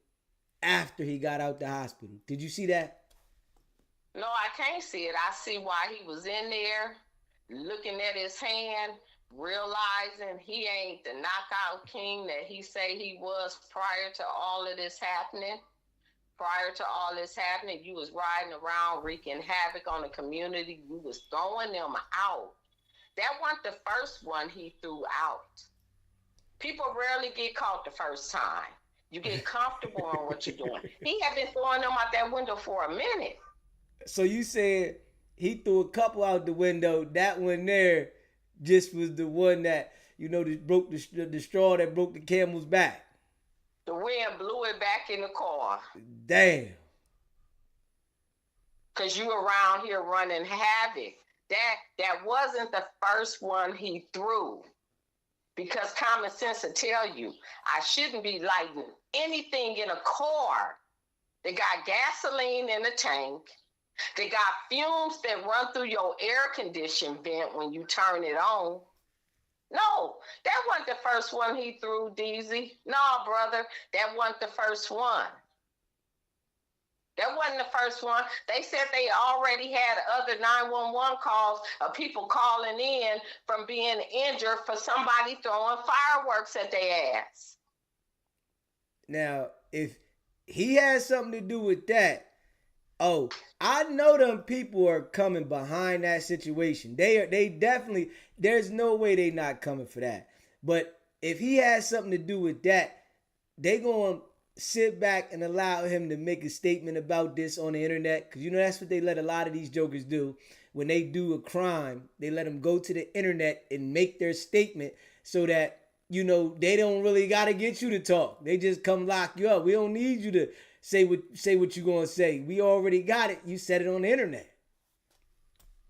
after he got out the hospital? Did you see that? No, I can't see it. I see why he was in there looking at his hand, realizing he ain't the knockout king that he say he was prior to all of this happening. Prior to all this happening, you was riding around wreaking havoc on the community. You was throwing them out. That wasn't the first one he threw out. People rarely get caught the first time. You get comfortable on what you're doing. He had been throwing them out that window for a minute. So you said he threw a couple out the window. That one there just was the one that, that broke the straw that broke the camel's back. The wind blew it back in the car. Damn. Because you around here running havoc. That wasn't the first one he threw. Because common sense will tell you, I shouldn't be lighting anything in a car. They got gasoline in the tank. They got fumes that run through your air condition vent when you turn it on. No, that wasn't the first one he threw, Deasy. No, brother, that wasn't the first one. That wasn't the first one. They said they already had other 911 calls of people calling in from being injured for somebody throwing fireworks at their ass. Now, if he has something to do with that, I know them people are coming behind that situation. They definitely, there's no way they not coming for that. But if he has something to do with that, they going to sit back and allow him to make a statement about this on the internet, because that's what they let a lot of these jokers do. When they do a crime, they let them go to the internet and make their statement so that they don't really got to get you to talk. They just come lock you up. We don't need you to say what you gonna say. We already got it. You said it on the internet.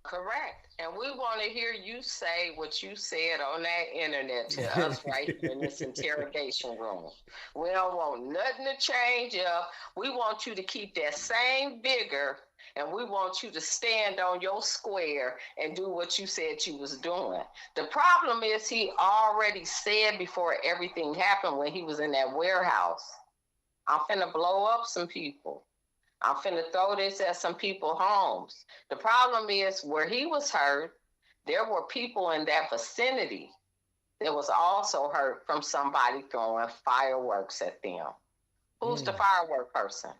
Correct. And we want to hear you say what you said on that internet to us right here in this interrogation room. We don't want nothing to change up. We want you to keep that same vigor, and we want you to stand on your square and do what you said you was doing. The problem is he already said before everything happened when he was in that warehouse, I'm finna blow up some people. I'm finna throw this at some people's homes. The problem is where he was hurt, there were people in that vicinity that was also hurt from somebody throwing fireworks at them. Who's the firework person?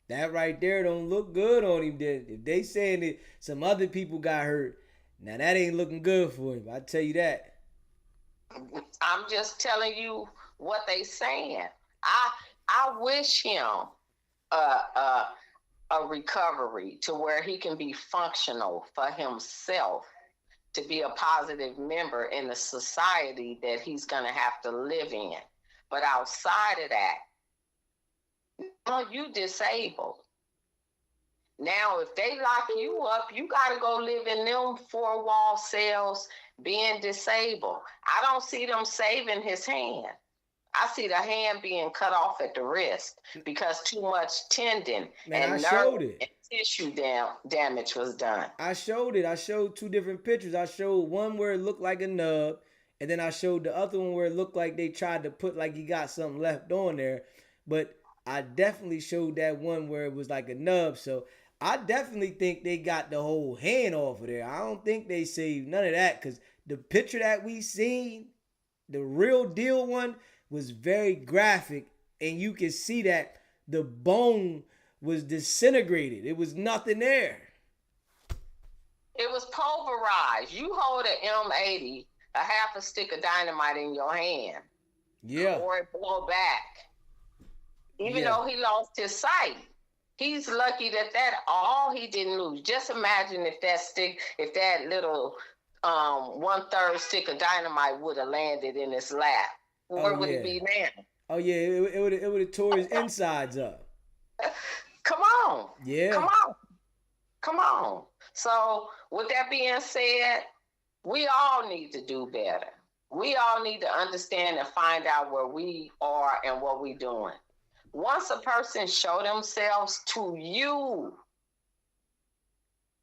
That right there don't look good on him. If they saying that some other people got hurt, now that ain't looking good for him. I tell you that. I'm just telling you what they saying. I wish him a recovery to where he can be functional for himself, to be a positive member in the society that he's going to have to live in. But outside of that, you disabled. Now, if they lock you up, you got to go live in them four-wall cells being disabled. I don't see them saving his hand. I see the hand being cut off at the wrist because too much tendon and nerve and tissue damage was done. I showed it. I showed two different pictures. I showed one where it looked like a nub, and then I showed the other one where it looked like they tried to put like he got something left on there. But I definitely showed that one where it was like a nub. So I definitely think they got the whole hand off of there. I don't think they saved none of that, because the picture that we seen, the real deal one, was very graphic, and you can see that the bone was disintegrated. It was nothing there. It was pulverized. You hold an M80, a half a stick of dynamite in your hand. Yeah. Or it blow back. Even though he lost his sight. He's lucky that all he didn't lose. Just imagine if that little 1/3 stick of dynamite would have landed in his lap. Where would it be now? Oh yeah, it would have tore his insides up. Come on. Yeah. Come on. So with that being said, we all need to do better. We all need to understand and find out where we are and what we're doing. Once a person show themselves to you,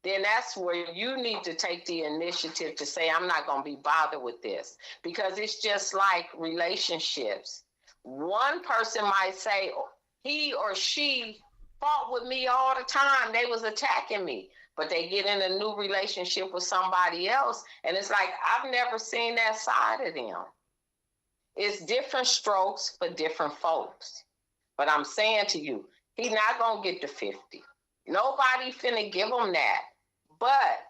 then that's where you need to take the initiative to say, I'm not going to be bothered with this. Because it's just like relationships. One person might say, he or she fought with me all the time. They was attacking me. But they get in a new relationship with somebody else, and it's like, I've never seen that side of them. It's different strokes for different folks. But I'm saying to you, he's not going to get to 50. Nobody finna give him that. But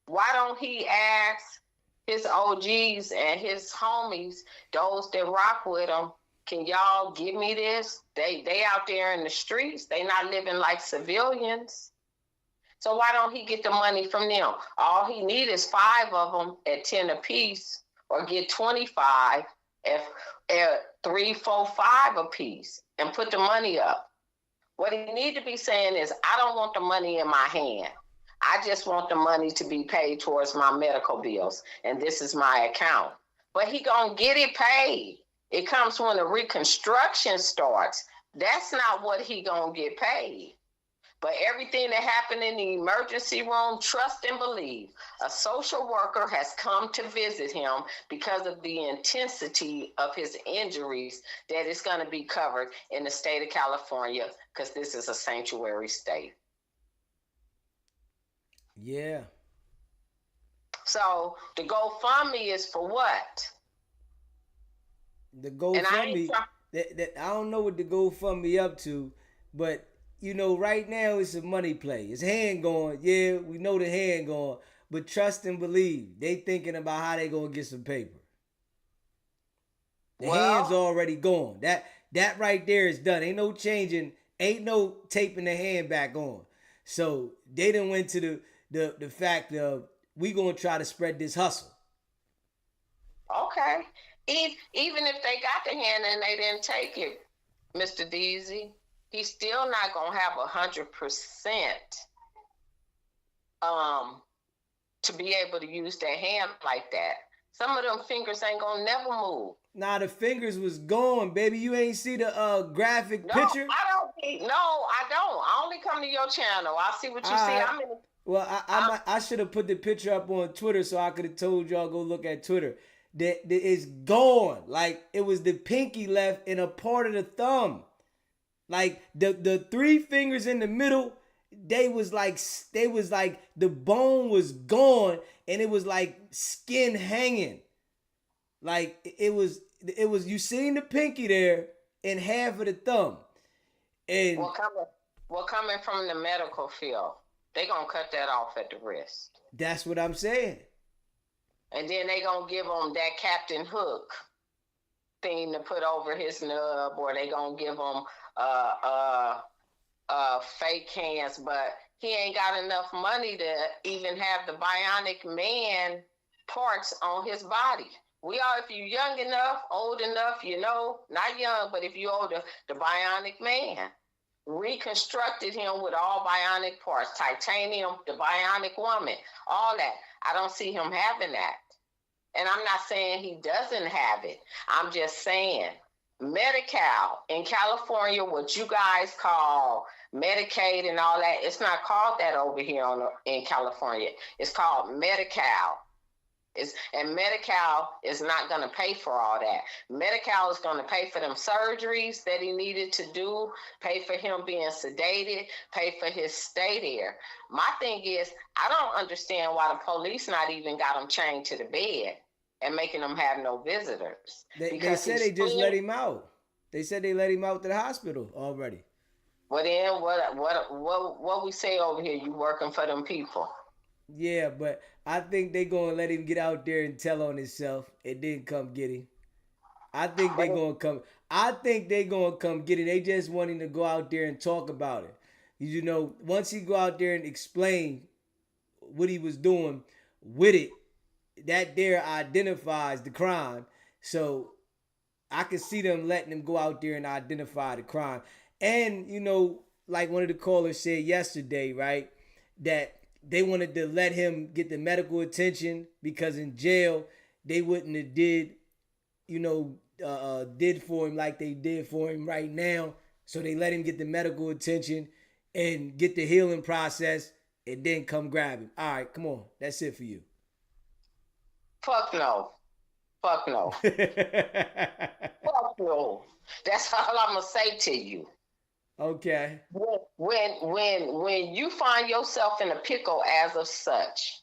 why don't he ask his OGs and his homies, those that rock with him, can y'all give me this? They out there in the streets. They not living like civilians. So why don't he get the money from them? All he need is 5 of them at 10 apiece, or get 25 at 3, 4, 5 apiece, and put the money up. What he need to be saying is, I don't want the money in my hand. I just want the money to be paid towards my medical bills, and this is my account. But he gonna get it paid. It comes when the reconstruction starts. That's not what he gonna get paid. But everything that happened in the emergency room, trust and believe. A social worker has come to visit him because of the intensity of his injuries, that is going to be covered in the state of California, because this is a sanctuary state. Yeah. So the GoFundMe is for what? The GoFundMe, I don't know what the GoFundMe up to, but you know, right now it's a money play. It's hand going. Yeah, we know the hand going. But trust and believe. They thinking about how they going to get some paper. The hand's already gone. That right there is done. Ain't no changing. Ain't no taping the hand back on. So they done went to the fact of, we going to try to spread this hustle. Okay. Even if they got the hand and they didn't take it, Mr. Deasy, he's still not gonna have 100% to be able to use that hand like that. Some of them fingers ain't gonna never move. Nah, the fingers was gone, baby. You ain't see the graphic picture? I don't. I only come to your channel. I see what you see. Well, I should have put the picture up on Twitter, so I could have told y'all go look at Twitter. That it's gone. Like, it was the pinky left and a part of the thumb. Like the 3 fingers in the middle, they was like the bone was gone, and it was like skin hanging. Like it was you seen the pinky there and half of the thumb. And coming from the medical field, they gonna cut that off at the wrist. That's what I'm saying. And then they gonna give him that Captain Hook thing to put over his nub, or they gonna give him fake hands, but he ain't got enough money to even have the bionic man parts on his body. We are, if you're young enough, old enough, not young, but if you're older, the bionic man. Reconstructed him with all bionic parts, titanium, the bionic woman, all that. I don't see him having that. And I'm not saying he doesn't have it. I'm just saying Medi-Cal in California, what you guys call Medicaid and all that, it's not called that over here in California. It's called Medi-Cal. And Medi-Cal is not going to pay for all that. Medi-Cal is going to pay for them surgeries that he needed to do, pay for him being sedated, pay for his stay there. My thing is, I don't understand why the police not even got him chained to the bed and making him have no visitors. They said they just let him out. They said they let him out to the hospital already. Well, then what we say over here? You working for them people? Yeah, but I think they gonna let him get out there and tell on himself and then come get him. I think they gonna come. I think they gonna come get him. They just want him to go out there and talk about it. Once he go out there and explain what he was doing with it, that there identifies the crime. So I can see them letting him go out there and identify the crime. And like one of the callers said yesterday, right, that they wanted to let him get the medical attention because in jail they wouldn't have did for him like they did for him right now. So they let him get the medical attention and get the healing process and then come grab him. All right, come on. That's it for you. Fuck no. Fuck no. Fuck no. That's all I'm gonna say to you. Okay. When you find yourself in a pickle as of such,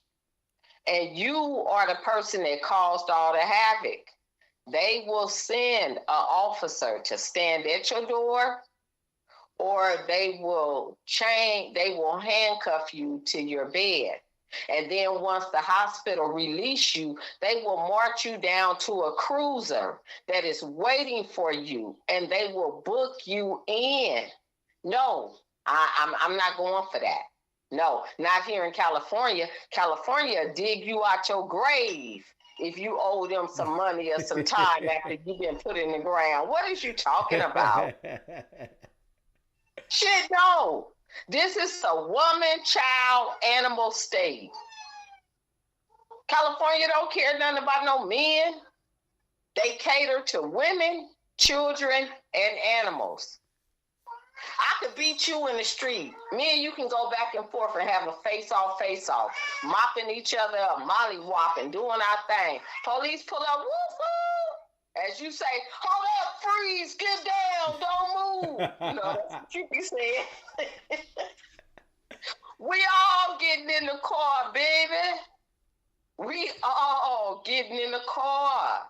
and you are the person that caused all the havoc, they will send an officer to stand at your door, or they will handcuff you to your bed. And then once the hospital release you, they will march you down to a cruiser that is waiting for you, and they will book you in. No, I'm not going for that. No, not here in California. California dig you out your grave if you owe them some money or some time after you've been put in the ground. What is you talking about? Shit, no. This is a woman, child, animal state. California don't care nothing about no men. They cater to women, children, and animals. I could beat you in the street. Me and you can go back and forth and have a face-off, mopping each other up, molly-whopping, doing our thing. Police pull up, woo-hoo! As you say, hold up, freeze, get down, don't move. That's what you be saying. We all getting in the car, baby. We all getting in the car.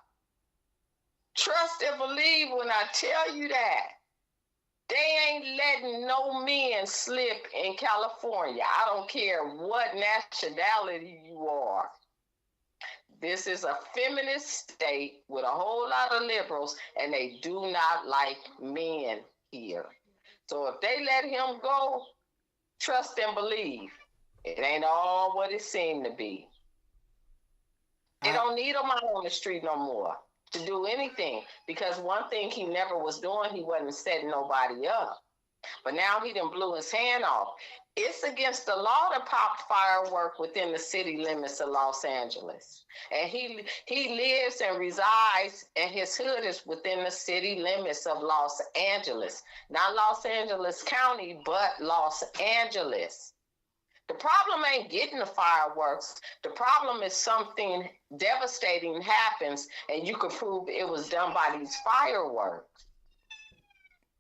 Trust and believe when I tell you that. They ain't letting no men slip in California. I don't care what nationality you are. This is a feminist state with a whole lot of liberals, and they do not like men here. So if they let him go, trust and believe. It ain't all what it seemed to be. They don't need him out on the street no more to do anything, because one thing he never was doing, he wasn't setting nobody up. But now he done blew his hand off. It's against the law to pop firework within the city limits of Los Angeles. And he lives and resides, and his hood is within the city limits of Los Angeles. Not Los Angeles County, but Los Angeles. The problem ain't getting the fireworks. The problem is something devastating happens, and you can prove it was done by these fireworks.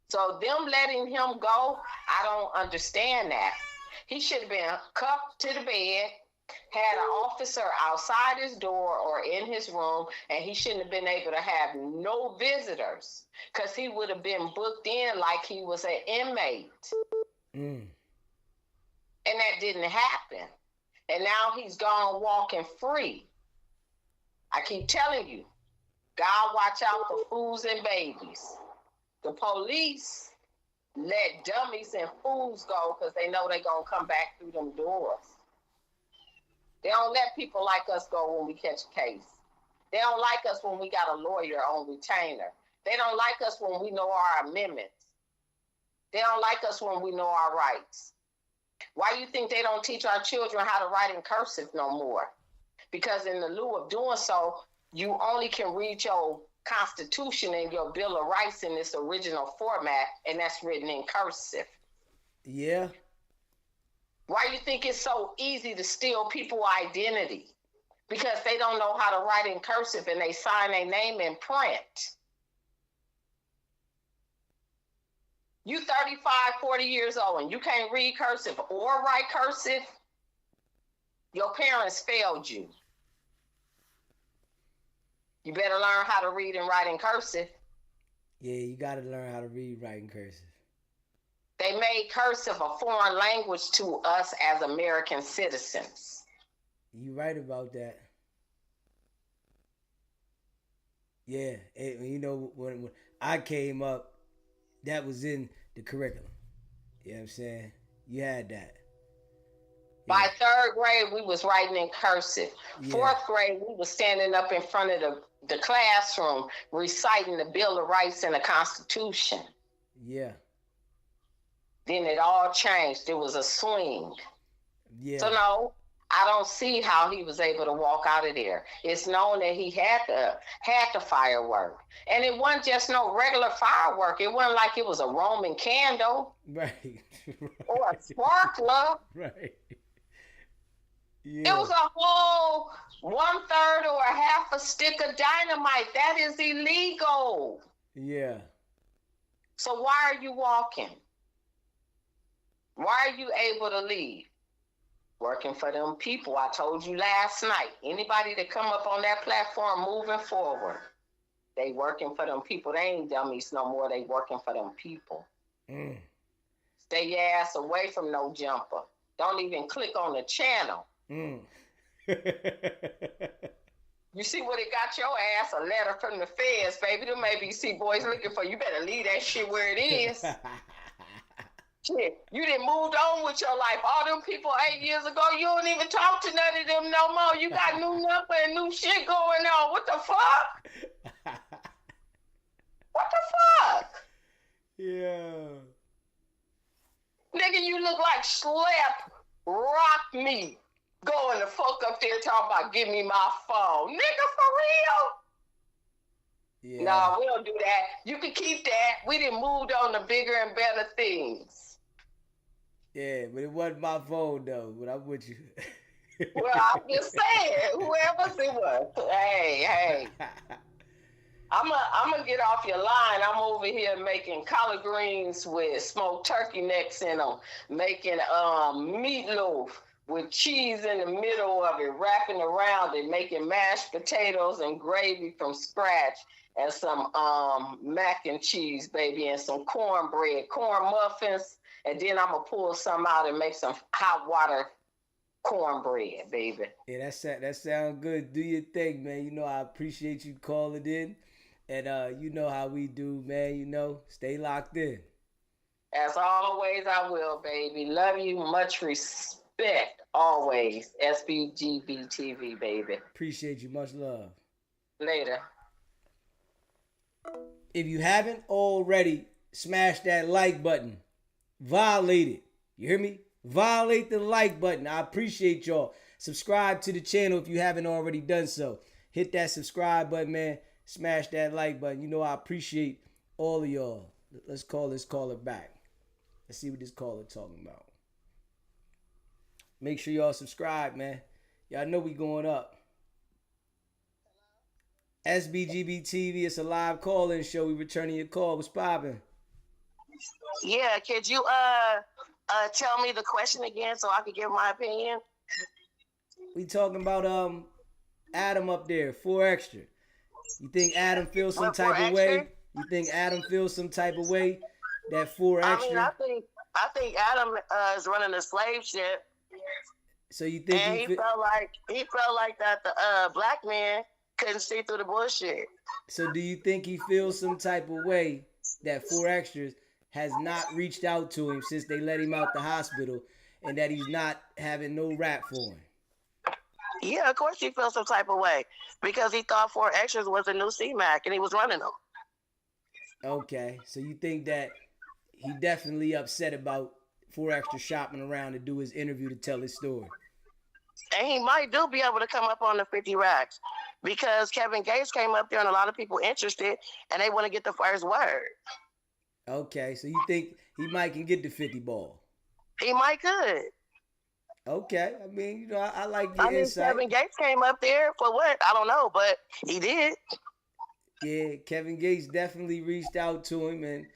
So them letting him go, I don't understand that. He should have been cuffed to the bed, had an officer outside his door or in his room, and he shouldn't have been able to have no visitors, because he would have been booked in like he was an inmate. And that didn't happen. And now he's gone walking free. I keep telling you, God watch out for fools and babies. The police let dummies and fools go because they know they're going to come back through them doors. They don't let people like us go when we catch a case. They don't like us when we got a lawyer on retainer. They don't like us when we know our amendments. They don't like us when we know our rights. Why do you think they don't teach our children how to write in cursive no more? Because in the lieu of doing so, you only can read your Constitution and your Bill of Rights in this original format, and that's written in cursive. Yeah. Why do you think it's so easy to steal people's identity? Because they don't know how to write in cursive and they sign their name in print. You 35, 40 years old and you can't read cursive or write cursive, your parents failed you. You better learn how to read and write in cursive. Yeah, you got to learn how to read, write in cursive. They made cursive a foreign language to us as American citizens. You right about that. Yeah, you know, when I came up, that was in the curriculum. You know what I'm saying? You had that. By third grade, we was writing in cursive. Yeah. Fourth grade, we was standing up in front of the classroom reciting the Bill of Rights and the Constitution. Yeah. Then it all changed. It was a swing. Yeah. So no, I don't see how he was able to walk out of there. It's known that he had the firework. And it wasn't just no regular firework. It wasn't like it was a Roman candle. Right. Or a sparkler. Right. Yeah. It was a whole 1/3 or a half a stick of dynamite. That is illegal. Yeah. So why are you walking? Why are you able to leave? Working for them people. I told you last night, anybody that come up on that platform moving forward, they working for them people. They ain't dummies no more. They working for them people. Stay your ass away from no jumper. Don't even click on the channel. You see what it got your ass? A letter from the feds, baby. Them ABC boys looking for you. Better leave that shit where it is. Shit, you done moved on with your life. All them people 8 years ago, you don't even talk to none of them no more. You got new number and new shit going on. What the fuck? What the fuck? Yeah. Nigga, you look like Slap Rock Me. Going the fuck up there talking about give me my phone. Nigga, for real? Yeah. No, we don't do that. You can keep that. We done moved on to bigger and better things. Yeah, but it wasn't my phone though, but I'm with you. Well, I'm just saying, whoever's it was. Hey. I'm gonna get off your line. I'm over here making collard greens with smoked turkey necks in them, making meatloaf with cheese in the middle of it, wrapping around it, making mashed potatoes and gravy from scratch, and some mac and cheese, baby, and some cornbread, corn muffins, and then I'm gonna pull some out and make some hot water cornbread, baby. Yeah, that sounds good. Do your thing, man. You know I appreciate you calling in, and you know how we do, man. You know, stay locked in. As always, I will, baby. Love you, much respect, always. SBGB TV, baby. Appreciate you, much love. Later. If you haven't already, smash that like button. Violate it. You hear me? Violate the like button. I appreciate y'all. Subscribe to the channel if you haven't already done so. Hit that subscribe button, man. Smash that like button. You know I appreciate all of y'all. Let's call this caller back. Let's see what this caller talking about. Make sure y'all subscribe, man. Y'all know we going up. SBGB TV, it's a live call-in show. We returning your call. What's poppin'? Yeah, could you tell me the question again so I could give my opinion? We talking about Adam up there, 4XTRA. You think Adam feels some type of way? You think Adam feels some type of way that 4XTRA? I mean, I think Adam is running a slave ship. So you think and he felt like that the black man couldn't see through the bullshit. So do you think he feels some type of way that 4XTRA has not reached out to him since they let him out the hospital, and that he's not having no rap for him. Yeah, of course he felt some type of way because he thought 4XTRAS was a new C-Mac and he was running them. Okay, so you think that he definitely upset about 4XTRAS shopping around to do his interview to tell his story. And he might be able to come up on the 50 racks because Kevin Gates came up there and a lot of people interested and they want to get the first word. Okay, so you think he might can get the 50 ball? He might could. Okay, I mean, you know, I like your insight. Kevin Gates came up there for what? I don't know, but he did. Yeah, Kevin Gates definitely reached out to him, and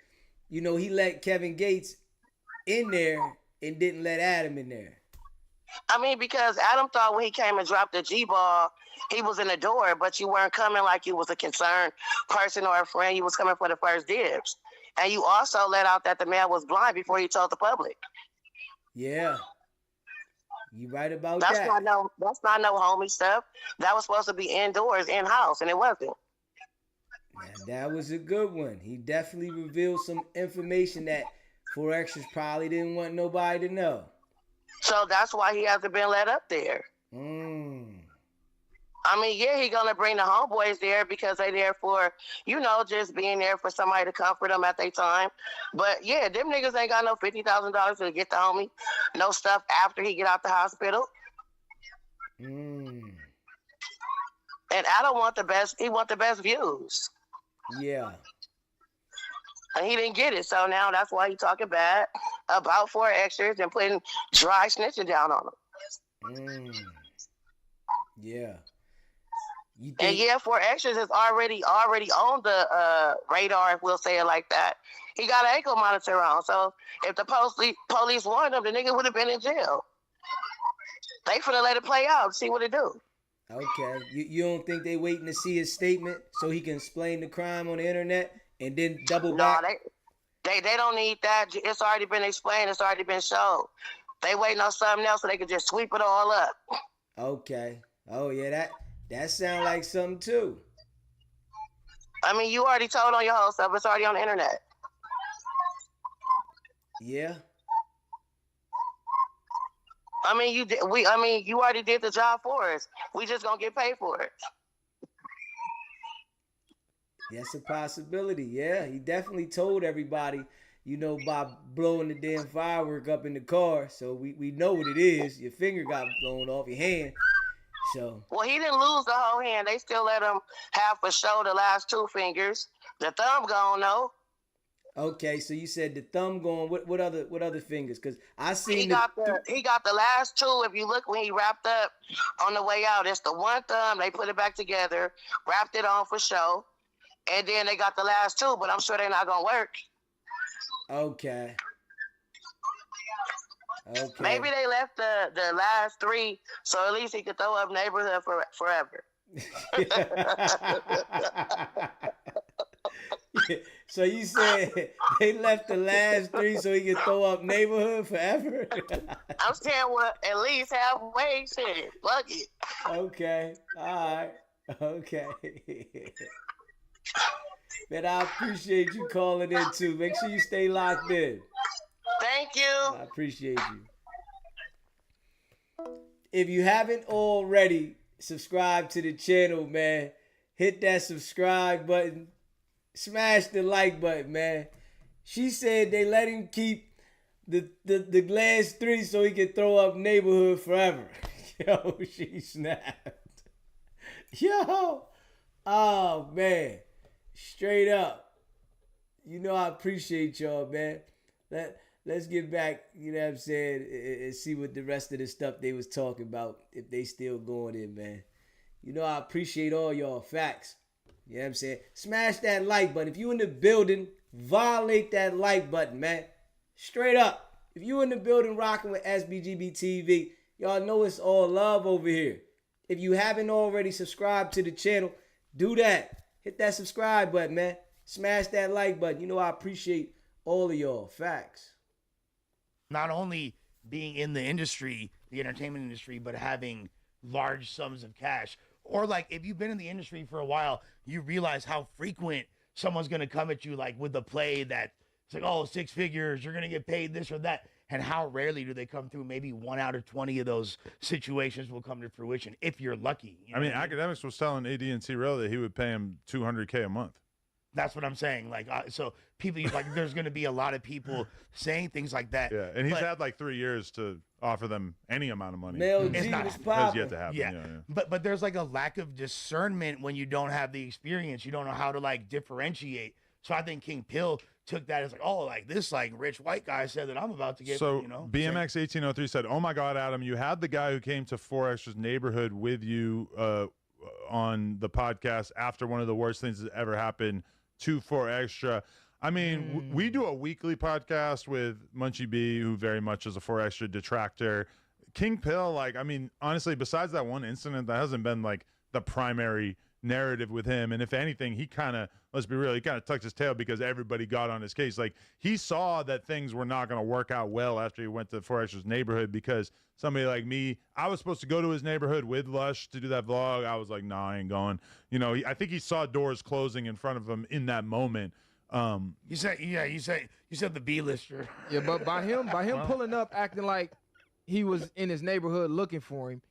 you know, he let Kevin Gates in there and didn't let Adam in there. I mean, because Adam thought when he came and dropped the G-ball, he was in the door, but you weren't coming like you was a concerned person or a friend. You was coming for the first dibs. And you also let out that the man was blind before he told the public. Yeah. You right about that's that. That's not no homie stuff. That was supposed to be indoors, in-house, and it wasn't. Yeah, that was a good one. He definitely revealed some information that 4XTRAS probably didn't want nobody to know. So that's why he hasn't been let up there. I mean, yeah, he gonna bring the homeboys there because they there for, you know, just being there for somebody to comfort them at their time. But yeah, them niggas ain't got no $50,000 to get the homie no stuff after he get out the hospital. And Adam want the best. He want the best views. Yeah. And he didn't get it, so now that's why he talking bad about 4XTRAS and putting dry snitching down on him. Yeah. And yeah, 4XTRAS is already on the radar, if we'll say it like that. He got an ankle monitor on, so if the police warned him, the nigga would have been in jail. They finna let it play out, see what it do. Okay, you don't think they waiting to see his statement so he can explain the crime on the internet and then double back? No, they don't need that. It's already been explained. It's already been shown. They waiting on something else so they can just sweep it all up. Okay. Oh yeah, that sound like something too. I mean, you already told on your whole stuff. It's already on the internet. Yeah. I mean, you already did the job for us. We just gonna get paid for it. That's a possibility. Yeah, he definitely told everybody, you know, by blowing the damn firework up in the car. So we know what it is. Your finger got blown off your hand. So. Well, he didn't lose the whole hand. They still let him have for show the last two fingers. The thumb gone though. Okay, so you said the thumb going. What other fingers? Because I seen he got the last two. If you look when he wrapped up on the way out, it's the one thumb. They put it back together, wrapped it on for show, and then they got the last two. But I'm sure they're not gonna work. Okay. Maybe they left the last three so at least he could throw up neighborhood forever. So you said they left the last three so he could throw up neighborhood forever? I'm saying, well, at least halfway, shit. Fuck it. Okay. All right. Okay. Man, I appreciate you calling in too. Make sure you stay locked in. Thank you. I appreciate you. If you haven't already subscribed to the channel, man, hit that subscribe button. Smash the like button, man. She said they let him keep the last three so he could throw up neighborhood forever. Yo, she snapped. Yo. Oh, man. Straight up. You know I appreciate y'all, man. Let's get back, you know what I'm saying, and see what the rest of the stuff they was talking about, if they still going in, man. You know I appreciate all y'all. Facts. You know what I'm saying? Smash that like button. If you in the building, violate that like button, man. Straight up. If you in the building rocking with SBGB TV, y'all know it's all love over here. If you haven't already subscribed to the channel, do that. Hit that subscribe button, man. Smash that like button. You know I appreciate all of y'all. Facts. Not only being in the industry, the entertainment industry, but having large sums of cash. Or like if you've been in the industry for a while, you realize how frequent someone's going to come at you like with a play that It's like, oh, 6 figures, you're gonna get paid this or that. And how rarely do they come through? Maybe 1 out of 20 of those situations will come to fruition if you're lucky. You know I mean, Academics was telling AD&T Rail that he would pay him $200K a month. That's what I'm saying. Like, so people, like, there's going to be a lot of people saying things like that. Yeah, and he's had like 3 years to offer them any amount of money. Mel It's G not- was Has popping. yet to happen. Yeah. Yeah. But there's like a lack of discernment when you don't have the experience. You don't know how to like differentiate. So I think King Pill took that as like, oh, like this like rich white guy said that I'm about to get, So you know. BMX 1803 said, "Oh my God, Adam, you had the guy who came to 4XTRAS neighborhood with you on the podcast after one of the worst things that ever happened to 4XTRA." I mean, we do a weekly podcast with Munchie B, who very much is a 4XTRA detractor. King Pill, like, I mean, honestly, besides that one incident, that hasn't been like the primary narrative with him. And if anything, he kind of, let's be real, he kind of tucked his tail because everybody got on his case. Like, he saw that things were not going to work out well after he went to 4XTRA's neighborhood, because somebody like me, I was supposed to go to his neighborhood with Lush to do that vlog. I was like, nah, I ain't going. You know, I think he saw doors closing in front of him in that moment. You said the B-lister. Yeah, but by him pulling up, acting like he was in his neighborhood looking for him,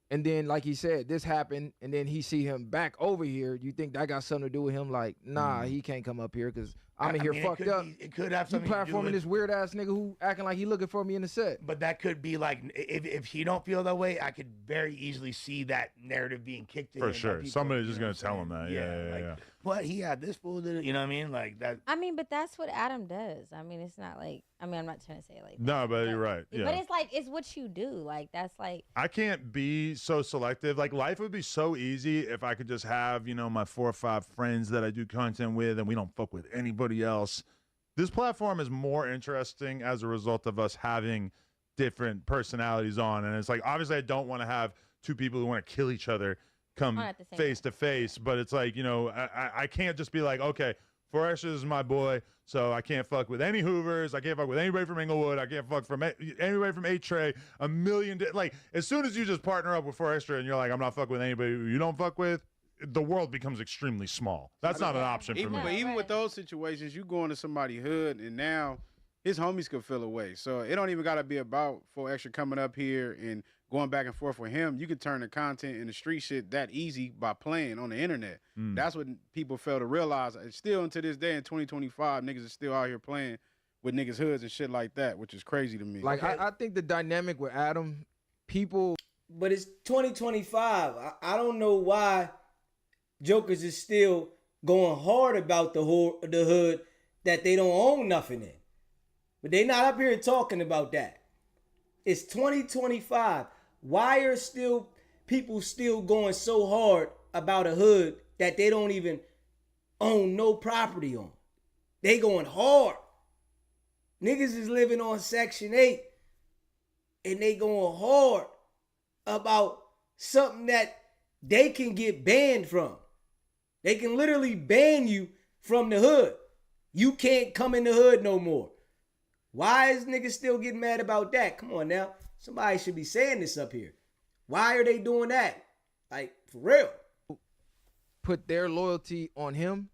and then like he said, this happened, and then he see him back over here. You think that got something to do with him? Like, nah, he can't come up here because I'm in here fucked up. It could have You something to do platforming with this weird ass nigga who acting like he looking for me in the set. But that could be like, if he don't feel that way, I could very easily see that narrative being kicked in. For by sure. people, Somebody's you just know going to what I'm tell him that. saying? Yeah. What, he had this fool, did it? You know what I mean? Like that. I mean, but that's what Adam does. I mean, it's not like, I mean, I'm not trying to say it like that. No, but you're right. Yeah. But it's like, it's what you do. Like, that's like. I can't be so selective. Like, life would be so easy if I could just have, you know, my 4 or 5 friends that I do content with and we don't fuck with anybody else. This platform is more interesting as a result of us having different personalities on. And it's like, obviously I don't want to have 2 people who want to kill each other come face to face, but it's like, you know, I can't just be like, okay, 4XTRA is my boy, so I can't fuck with any Hoovers, I can't fuck with anybody from Inglewood, I can't fuck from anybody from 8Tray, a million, like, as soon as you just partner up with 4XTRA and you're like, I'm not fucking with anybody who you don't fuck with, the world becomes extremely small. That's not an option for me. But even with those situations, you go into somebody's hood and now his homies could feel away. So it don't even got to be about 4XTRA coming up here and going back and forth with him. You could turn the content in the street shit that easy by playing on the internet. That's what people fail to realize. And still, into this day in 2025, niggas are still out here playing with niggas' hoods and shit like that, which is crazy to me. Like, I think the dynamic with Adam, people. But it's 2025. I don't know why jokers is still going hard about the hood that they don't own nothing in. But they not up here talking about that. It's 2025. Why are people still going so hard about a hood that they don't even own no property on? They going hard. Niggas is living on Section 8 and they going hard about something that they can get banned from. They can literally ban you from the hood. You can't come in the hood no more. Why is niggas still getting mad about that? Come on now. Somebody should be saying this up here. Why are they doing that? Like, for real. Put their loyalty on him,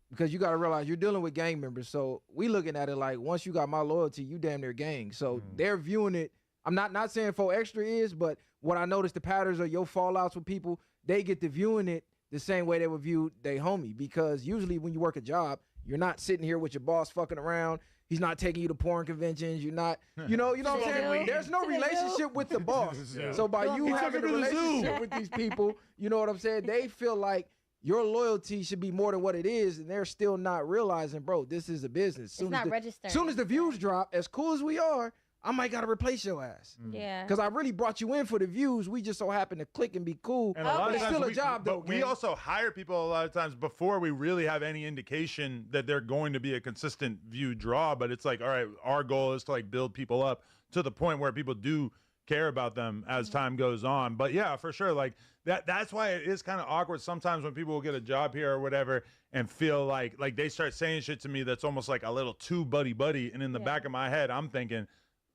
because you got to realize you're dealing with gang members. So we looking at it like, once you got my loyalty, you damn near gang. So they're viewing it. I'm not saying 4XTRA is, but what I noticed the patterns of your fallouts with people, they get to viewing it the same way they would view they homie. Because usually when you work a job, you're not sitting here with your boss fucking around. He's not taking you to porn conventions. You're not, you know what I'm saying? There's no relationship with the boss. So by you having a relationship with these people, you know what I'm saying? They feel like your loyalty should be more than what it is, and they're still not realizing, bro, this is a business. It's not registering. Soon as the views drop, as cool as we are, I might gotta replace your ass. Yeah. Because I really brought you in for the views. We just so happen to click and be cool. And a lot of it's times still a job, though. But we also hire people a lot of times before we really have any indication that they're going to be a consistent view draw. But it's like, all right, our goal is to like build people up to the point where people do care about them as time goes on. But yeah, for sure, like that's why it is kind of awkward sometimes when people will get a job here or whatever and feel like they start saying shit to me that's almost like a little too buddy. And in the back of my head, I'm thinking,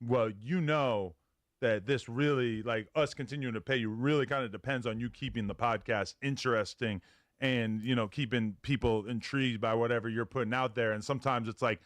well, you know that this really, like, us continuing to pay you really kind of depends on you keeping the podcast interesting and, you know, keeping people intrigued by whatever you're putting out there. And sometimes it's like,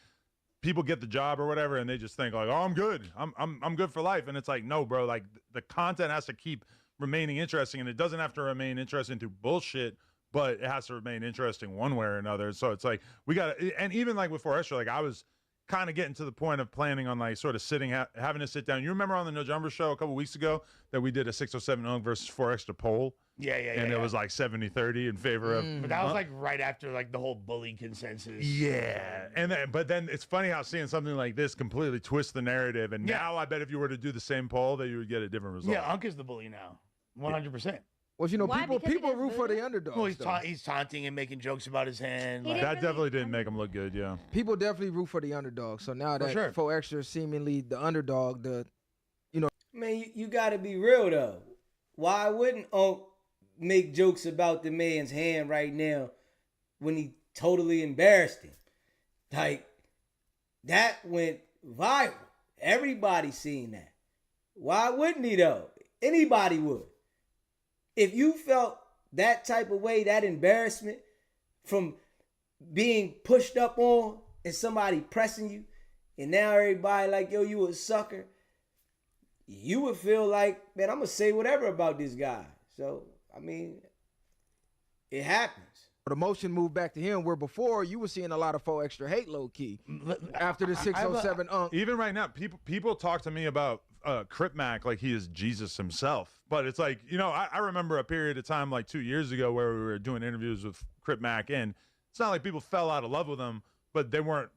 people get the job or whatever, and they just think like, oh, I'm good. I'm good for life. And it's like, no, bro. Like the content has to keep remaining interesting, and it doesn't have to remain interesting through bullshit, but it has to remain interesting one way or another. So it's like we got to, and even like with 4XTRA, like I was kind of getting to the point of planning on like sort of sitting, having to sit down. You remember on the No Jumper show a couple weeks ago that we did a 607 Unk versus 4XTRA poll? Yeah. And it was like 70-30 in favor of. But that was like right after like the whole bully consensus. Yeah. And then, but then it's funny how seeing something like this completely twists the narrative. And now I bet if you were to do the same poll that you would get a different result. Yeah, Unk is the bully now. 100%. Well, you know, Why? people Because he does root for voodoo? the underdogs. Well, he's taunting and making jokes about his hand. He Like, didn't That definitely didn't make him look good, yeah. People definitely root for the underdog. So now that sure. 4XTRA seemingly the underdog, Man, you got to be real though. Why wouldn't Unc make jokes about the man's hand right now when he totally embarrassed him? Like, that went viral. Everybody seen that. Why wouldn't he though? Anybody would. If you felt that type of way, that embarrassment from being pushed up on and somebody pressing you, and now everybody like, yo, you a sucker, you would feel like, man, I'm going to say whatever about this guy. So, I mean, it happens. the motion moved back to him, where before you were seeing a lot of 4XTRA hate low key after the 607 Unk. Even right now, people talk to me about Crip Mac like he is Jesus himself. But it's like, you know, I remember a period of time like 2 years ago where we were doing interviews with Crip Mac, and it's not like people fell out of love with him, but they weren't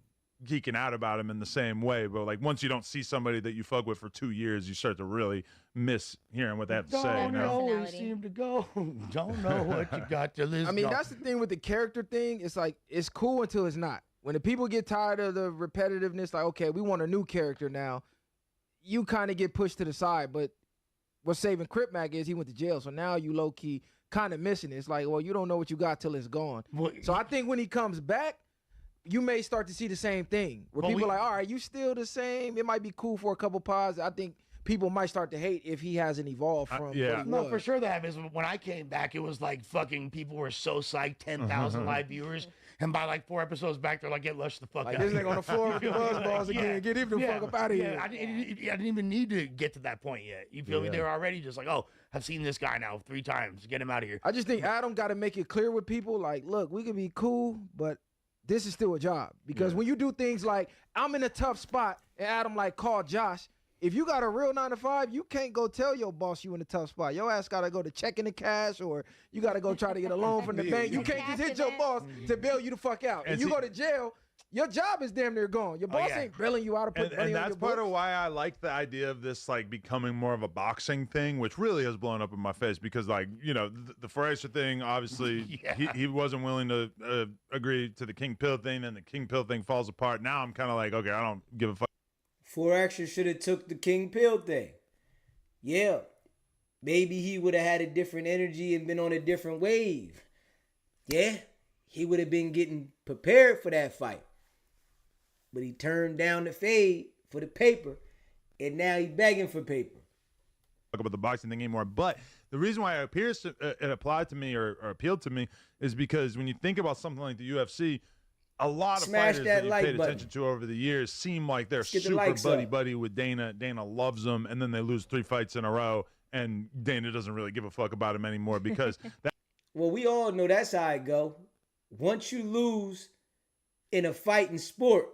geeking out about him in the same way. But like once you don't see somebody that you fuck with for 2 years, you start to really miss hearing what they have to say. Don't You know? know where it seemed to go. Don't know what you got to listen. I mean, that's the thing with the character thing. It's like, it's cool until it's not. When the people get tired of the repetitiveness, like, okay, we want a new character now, you kind of get pushed to the side. But what's saving Crip Mac is he went to jail. So now you low key kind of missing it. It's like, well, you don't know what you got till it's gone. Well, so I think when he comes back, you may start to see the same thing where people are like, all right, you still the same. It might be cool for a couple pods. I think people might start to hate if he hasn't evolved from what he No, was. for sure that happens. When I came back, it was like fucking people were so psyched, 10,000 live viewers. And by like 4 episodes back, they're like, get lush the fuck Like out. this nigga on the floor with the buzz balls again. Get him the fuck up out of here. I didn't even need to get to that point yet. You feel me? They were already just like, oh, I've seen this guy now 3 times. Get him out of here. I just think Adam got to make it clear with people, like, look, we can be cool, but this is still a job. Because when you do things like, I'm in a tough spot, and Adam like, call Josh, if you got a real 9 to 5, you can't go tell your boss you in a tough spot. Your ass got to go to checking the cash, or you got to go try to get a loan from the bank. You can't just hit your boss to bail you the fuck out. And you go to jail, your job is damn near gone. Your boss ain't bailing you out or put money on your that's books. part of why I like the idea of this like becoming more of a boxing thing, which really has blown up in my face because, like, you know, the 4XTRA thing, obviously he wasn't willing to agree to the King Pill thing, and the King Pill thing falls apart. Now I'm kind of like, okay, I don't give a fuck. 4XTRA should have took the King Pill thing. Yeah, maybe he would have had a different energy and been on a different wave. Yeah, he would have been getting prepared for that fight. But he turned down the fade for the paper, and now he's begging for paper. Talk about the boxing thing anymore, but the reason why it applied to me or appealed to me is because when you think about something like the UFC, a lot of fighters that you paid attention to over the years seem like they're super buddy with Dana. Dana loves them, and then they lose 3 fights in a row, and Dana doesn't really give a fuck about him anymore because that. Well, we all know that's how it go. Once you lose in a fighting sport,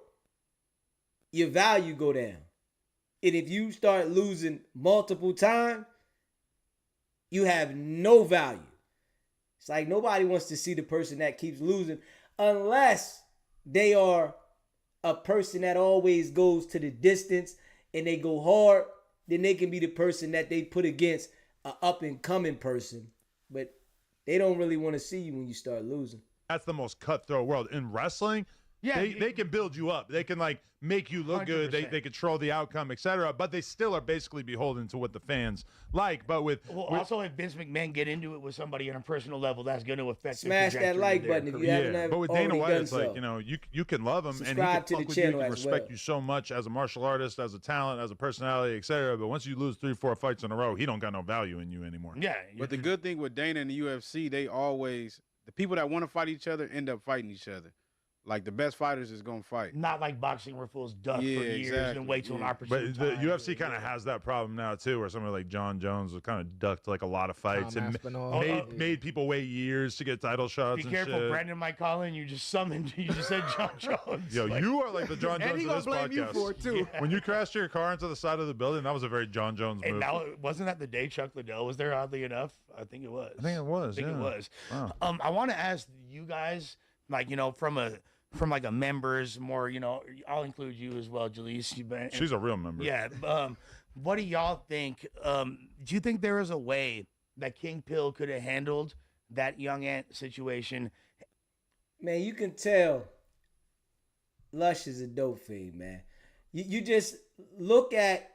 your value go down. And if you start losing multiple times, you have no value. It's like nobody wants to see the person that keeps losing unless they are a person that always goes to the distance and they go hard. Then they can be the person that they put against an up-and-coming person. But they don't really want to see you when you start losing. That's the most cutthroat world. In wrestling, they can build you up. They can like make you look 100%. Good. They control the outcome, etc. But they still are basically beholden to what the fans like. But also if Vince McMahon get into it with somebody on a personal level, that's going to affect. Smash that like button if you haven't. But with Dana White, it's like, you know, you can love him subscribe and he can to fuck the with channel you, he can as respect well. you so much as a martial artist, as a talent, as a personality, etc. But once you lose 3-4 fights in a row, he don't got no value in you anymore. Yeah. But the good thing with Dana and the UFC, they always, the people that want to fight each other end up fighting each other. Like the best fighters is gonna fight. Not like boxing where fools duck for years and wait till an opportunity. But the UFC kind of has that problem now too, where somebody like John Jones was kind of ducked like a lot of fights and made people wait years to get title shots. Be careful, shit. Brandon might call in. You just said John Jones. Yo, like, you are like the John Jones and he of gonna this blame podcast. you for it too. When you crashed your car into the side of the building, that was a very John Jones move. And now, wasn't that the day Chuck Liddell was there? Oddly enough, I think it was. I think it was. It was. Wow. I want to ask you guys, like, you know, from like a members more, you know, I'll include you as well, Jalise. She's a real member. Yeah. What do y'all think? Do you think there is a way that King Pill could have handled that Young Ant situation? Man, you can tell Lush is a dope fiend, man. You just look at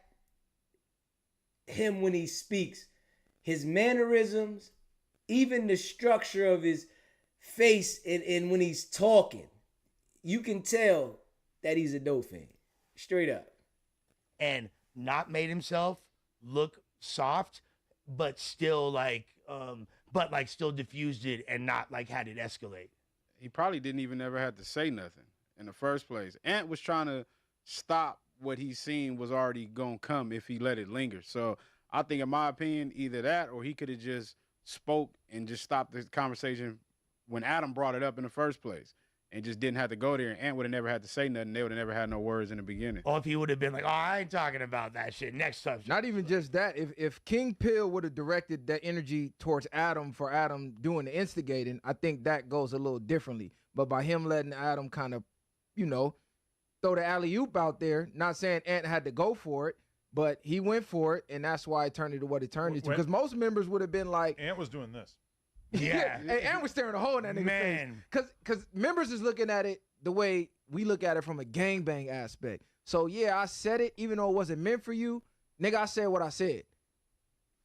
him when he speaks, his mannerisms, even the structure of his face and when he's talking. You can tell that he's a dope fiend. Straight up. And not made himself look soft, but still still diffused it and not like had it escalate. He probably didn't even ever have to say nothing in the first place. Ant was trying to stop what he seen was already gonna come if he let it linger. So I think, in my opinion, either that or he could have just spoke and just stopped the conversation when Adam brought it up in the first place. And just didn't have to go there. And Ant would have never had to say nothing. They would have never had no words in the beginning. Or if he would have been like, oh, I ain't talking about that shit. Next subject. Not even just that. If King Pill would have directed that energy towards Adam for Adam doing the instigating, I think that goes a little differently. But by him letting Adam kind of, you know, throw the alley-oop out there, not saying Ant had to go for it, but he went for it, and that's why it turned into what it turned into. Because most members would have been like... Ant was doing this. Yeah. And we're staring a hole in that nigga face. Because members is looking at it the way we look at it from a gangbang aspect. So, yeah, I said it, even though it wasn't meant for you. Nigga, I said what I said.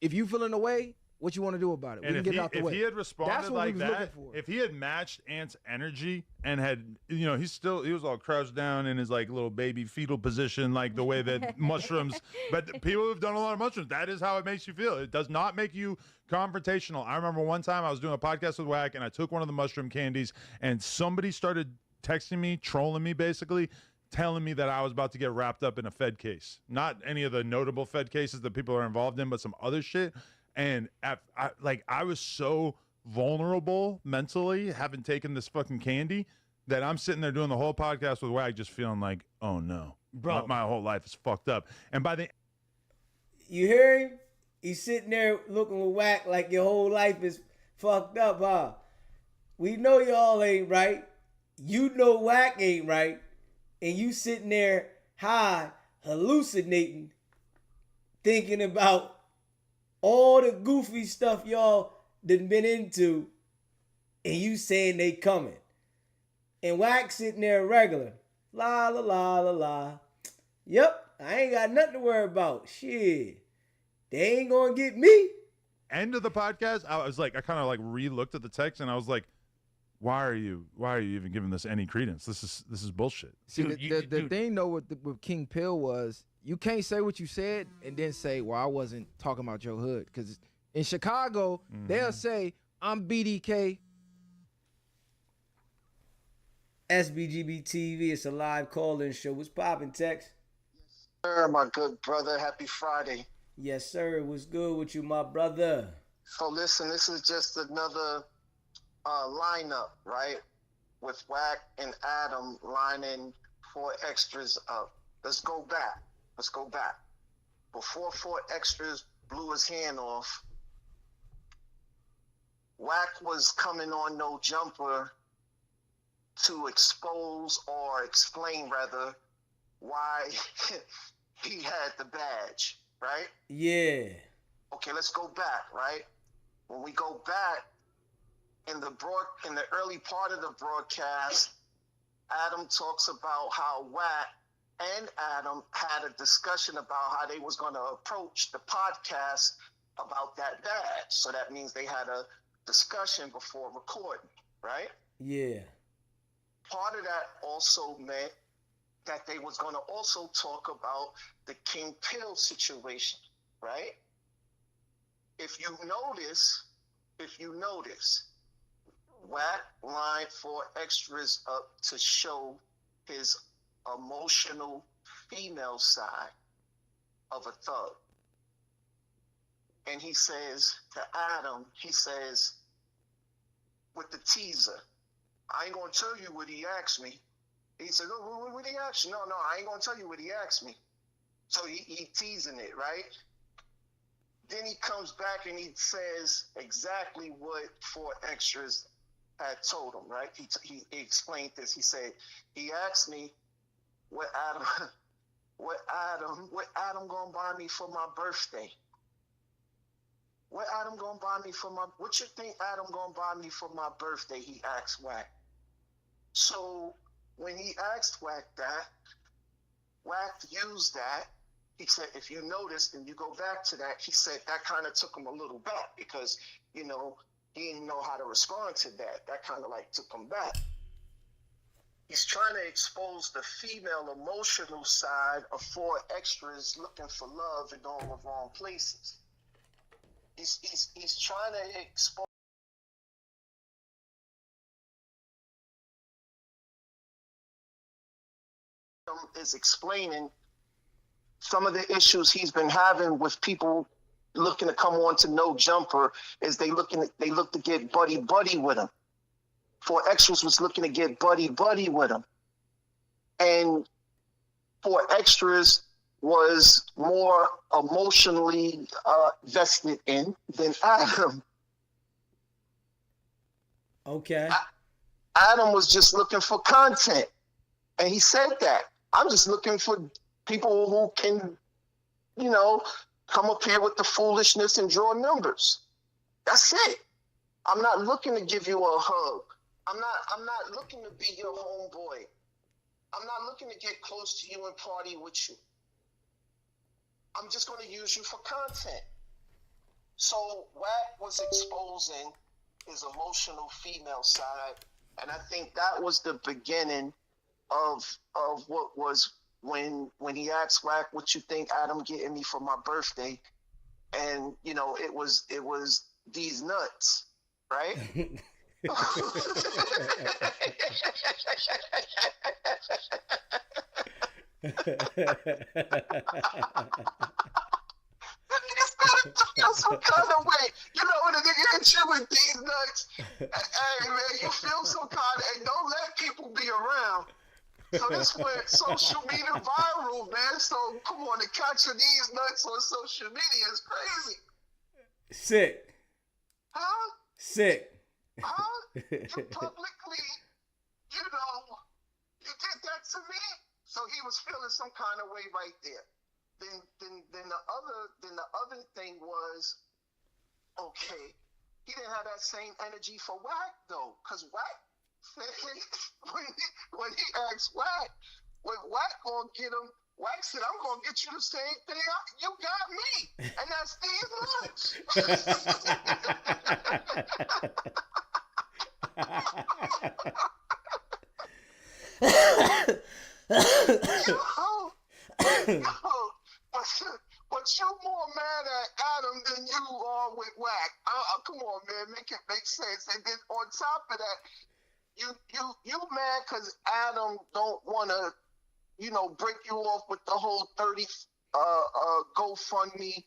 If you feeling the way, what you want to do about it? And we can get it out the way. If he had responded That's what like we was that, looking for. if he had matched Ant's energy and had, you know, he was all crouched down in his like little baby fetal position, like the way that mushrooms, but people who've done a lot of mushrooms, that is how it makes you feel. It does not make you confrontational. I remember one time I was doing a podcast with Wack and I took one of the mushroom candies and somebody started texting me, trolling me basically, telling me that I was about to get wrapped up in a Fed case. Not any of the notable Fed cases that people are involved in, but some other shit. And I was so vulnerable mentally, having taken this fucking candy, that I'm sitting there doing the whole podcast with Wag, just feeling like, oh no, bro, my whole life is fucked up. And by the, you hear him? He's sitting there looking with Whack like your whole life is fucked up, huh? We know y'all ain't right. You know Whack ain't right, and you sitting there high, hallucinating, thinking about all the goofy stuff y'all done been into, and you saying they coming. And Wack sitting there regular. La, la, la, la, la. Yep, I ain't got nothing to worry about. Shit. They ain't gonna get me. End of the podcast, I was like, I kind of like re-looked at the text, and I was like, why are you even giving this any credence? This is bullshit. See, the thing though with King Pill was, you can't say what you said and then say, well, I wasn't talking about your hood. Because in Chicago, they'll say, I'm BDK. SBGB TV, it's a live call-in show. What's poppin', Tex? Yes, sir, my good brother. Happy Friday. Yes, sir. What's good with you, my brother? So listen, this is just another lineup, right? With Wack and Adam lining 4XTRAS up. Let's go back. Before 4XTRAS blew his hand off, Wack was coming on No Jumper to expose or explain, rather, why he had the badge, right? Yeah. Okay, let's go back, right? When we go back, in the early part of the broadcast, Adam talks about how Wack and Adam had a discussion about how they was going to approach the podcast about that badge. So that means they had a discussion before recording, right? Yeah. Part of that also meant that they was going to also talk about the King Pill situation, right? If you notice, Wack lined 4XTRAS up to show his emotional female side of a thug. And he says to Adam, he says, with the teaser, I ain't gonna tell you what he asked me. He said, oh, what did he ask you? No, I ain't gonna tell you what he asked me. So he teasing it, right? Then he comes back and he says exactly what 4XTRAS had told him, right? He explained this. He said, he asked me what Adam gonna buy me for my birthday. What you think Adam gonna buy me for my birthday? He asked Wack. So when he asked Wack that, Wack used that. He said, if you noticed and you go back to that, he said that kind of took him a little back because, he didn't know how to respond to that. That kind of like took him back. He's trying to expose the female emotional side of 4XTRAS looking for love in all the wrong places. He's trying to expose is explaining some of the issues he's been having with people looking to come on to No Jumper is they look to get buddy with him. 4XTRAS was looking to get buddy with him. And 4XTRAS was more emotionally vested in than Adam. Okay. Adam was just looking for content. And he said that. I'm just looking for people who can, come up here with the foolishness and draw numbers. That's it. I'm not looking to give you a hug. I'm not looking to be your homeboy. I'm not looking to get close to you and party with you. I'm just going to use you for content. So Wack was exposing his emotional female side, and I think that was the beginning of what was when he asked Wack, what you think Adam getting me for my birthday? And it was these nuts, right? Some kind of way, when a nigga hits you with these nuts, hey man, you feel some kind of, and don't let people be around. So this went social media viral, man. So come on, the catch of these nuts on social media is crazy. Sick. Huh? Sick. Huh? You publicly, you did that to me. So he was feeling some kind of way right there. Then the other thing was, okay, he didn't have that same energy for Wack though, because Wack said when he asked Wack, when Wack gonna get him, Wack said, I'm gonna get you the same thing you got me, and that's but you're more mad at Adam than you are with Wack. Come on, man, make it make sense. And then on top of that, you mad because Adam don't want to, break you off with the whole 30 GoFundMe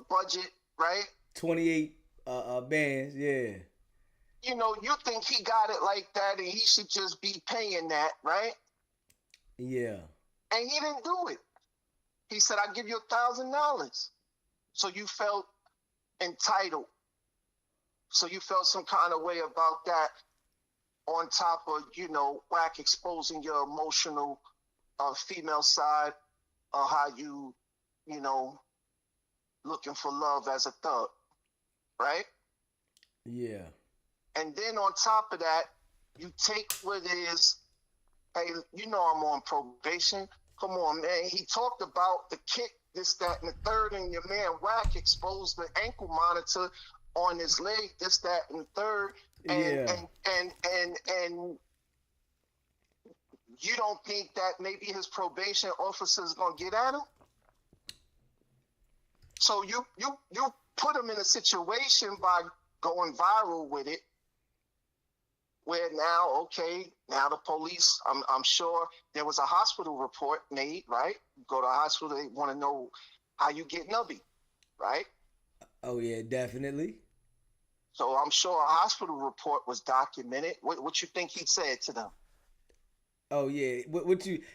budget, right? 28 bands, yeah. You think he got it like that and he should just be paying that, right? Yeah. And he didn't do it. He said, I'll give you $1,000. So you felt entitled. So you felt some kind of way about that on top of, Wack exposing your emotional female side of how you, looking for love as a thug, right? Yeah. And then on top of that, you take what is, hey, I'm on probation. Come on, man. He talked about the kick, this, that, and the third, and your man Wack exposed the ankle monitor on his leg, this, that, and the third. And you don't think that maybe his probation officer is gonna get at him? So you put him in a situation by going viral with it, where now, okay, now the police, I'm sure there was a hospital report made, right? Go to a hospital, they want to know how you get nubby, right? Oh yeah, definitely. So I'm sure a hospital report was documented. What you think he said to them? Oh yeah,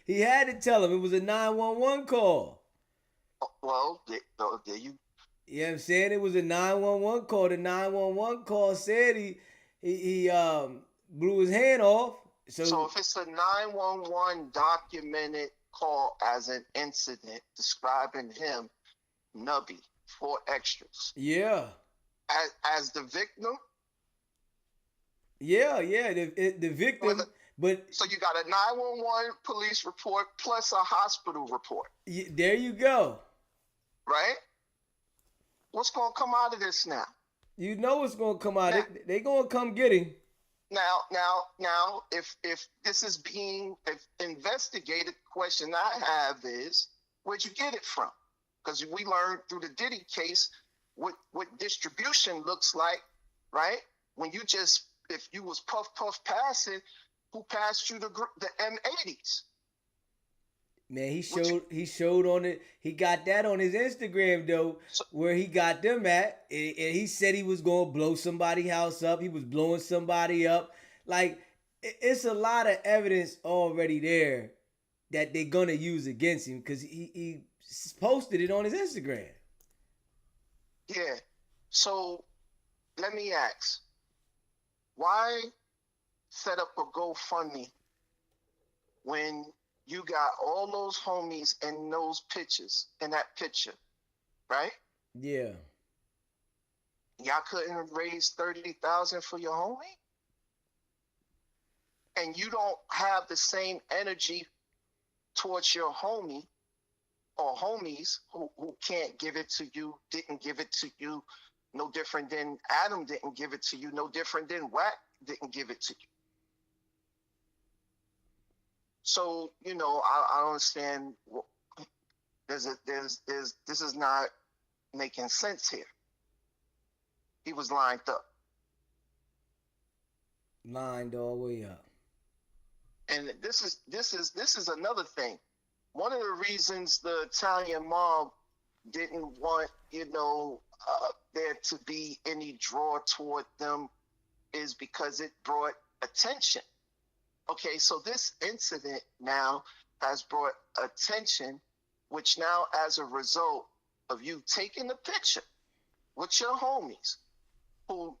he had to tell him it was a 911 call. Well, there you. You know what I'm saying? It was a 911 call. The 911 call said he blew his hand off. So if it's a 911 documented call as an incident describing him, Nubby, 4XTRAS. Yeah. As the victim? Yeah, the victim. But so you got a 911 police report plus a hospital report. There you go. Right? What's going to come out of this now? You know what's going to come out. They going to come get him. Now, if this is being investigated, the question I have is, where'd you get it from? Because we learned through the Diddy case what distribution looks like, right? When you just, if you was puff passing, who passed you the M80s? Man, he showed on it. He got that on his Instagram though, where he got them at, and he said he was gonna blow somebody's house up. He was blowing somebody up. Like, it's a lot of evidence already there that they're gonna use against him because he posted it on his Instagram. Yeah. So let me ask, why set up a GoFundMe when you got all those homies in those pictures, in that picture, right? Yeah. Y'all couldn't raise $30,000 for your homie? And you don't have the same energy towards your homie or homies who can't give it to you, didn't give it to you, no different than Adam didn't give it to you, no different than Wack didn't give it to you. So, you know, I don't understand. This is not making sense here. He was lined up. Lined all the way up. And this is another thing. One of the reasons the Italian mob didn't want, there to be any draw toward them is because it brought attention. Okay, so this incident now has brought attention, which now, as a result of you taking the picture with your homies, who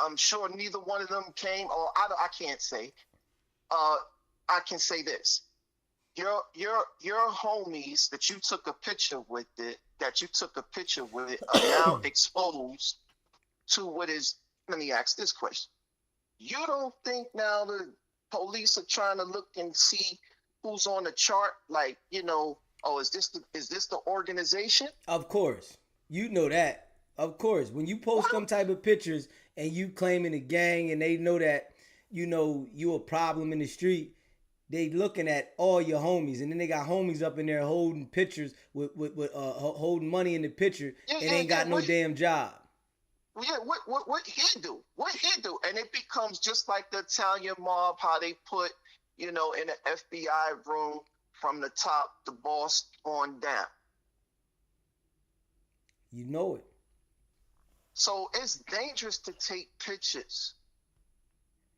I'm sure neither one of them came, or I can't say. I can say this: your homies that you took a picture with are now exposed to what is. Let me ask this question: you don't think now the police are trying to look and see who's on the chart? Like, is this the organization? Of course, you know that. Of course, when you post some type of pictures and you claiming a gang, and they know that you a problem in the street, they looking at all your homies, and then they got homies up in there holding pictures with holding money in the picture, and ain't got no damn job. Yeah, what he do? What he do? And it becomes just like the Italian mob, how they put, in an FBI room from the top, the boss on down. You know it. So it's dangerous to take pictures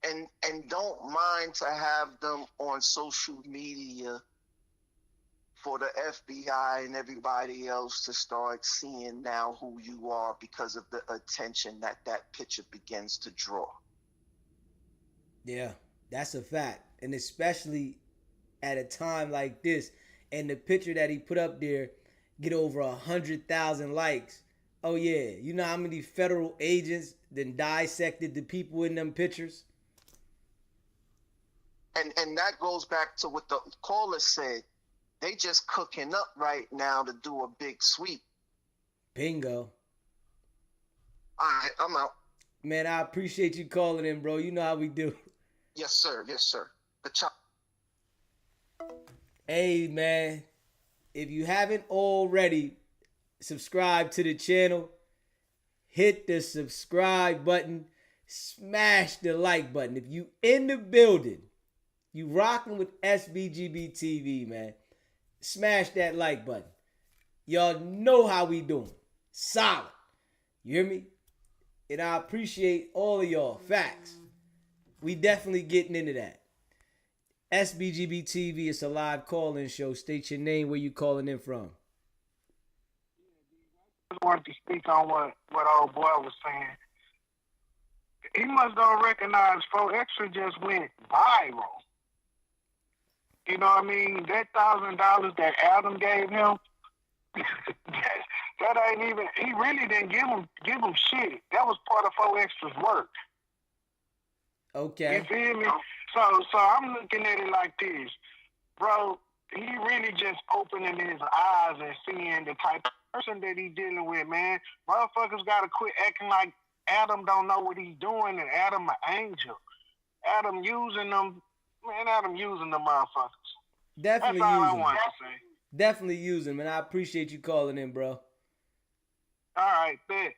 and don't mind to have them on social media for the FBI and everybody else to start seeing now who you are because of the attention that picture begins to draw. Yeah, that's a fact. And especially at a time like this, and the picture that he put up there get over 100,000 likes. Oh yeah, you know how many federal agents then dissected the people in them pictures? And that goes back to what the caller said. They just cooking up right now to do a big sweep. Bingo. All right, I'm out. Man, I appreciate you calling in, bro. You know how we do. Yes, sir. Yes, sir. Good job. Hey, man. If you haven't already subscribed to the channel, hit the subscribe button. smash the like button. If you in the building, you rocking with SBGB TV, man, smash that like button. Y'all know how we doing. Solid. You hear me? And I appreciate all of y'all. Facts. We definitely getting into that. SBGB TV, it's a live call-in show. State your name, where you calling in from. I just wanted to speak on what old boy was saying. He must don't recognize 4XTRAS just went viral. You know what I mean? That $1,000 that Adam gave him, that ain't even. He really didn't give him shit. That was part of 4XTRAS work. Okay. You feel me? So I'm looking at it like this, bro. He really just opening his eyes and seeing the type of person that he's dealing with, man. Motherfuckers gotta quit acting like Adam don't know what he's doing and Adam an angel. Adam using them, man. Adam using them motherfuckers. Definitely That's all using I them. want to say. Definitely using them, and I appreciate you calling in, bro. All right, bet.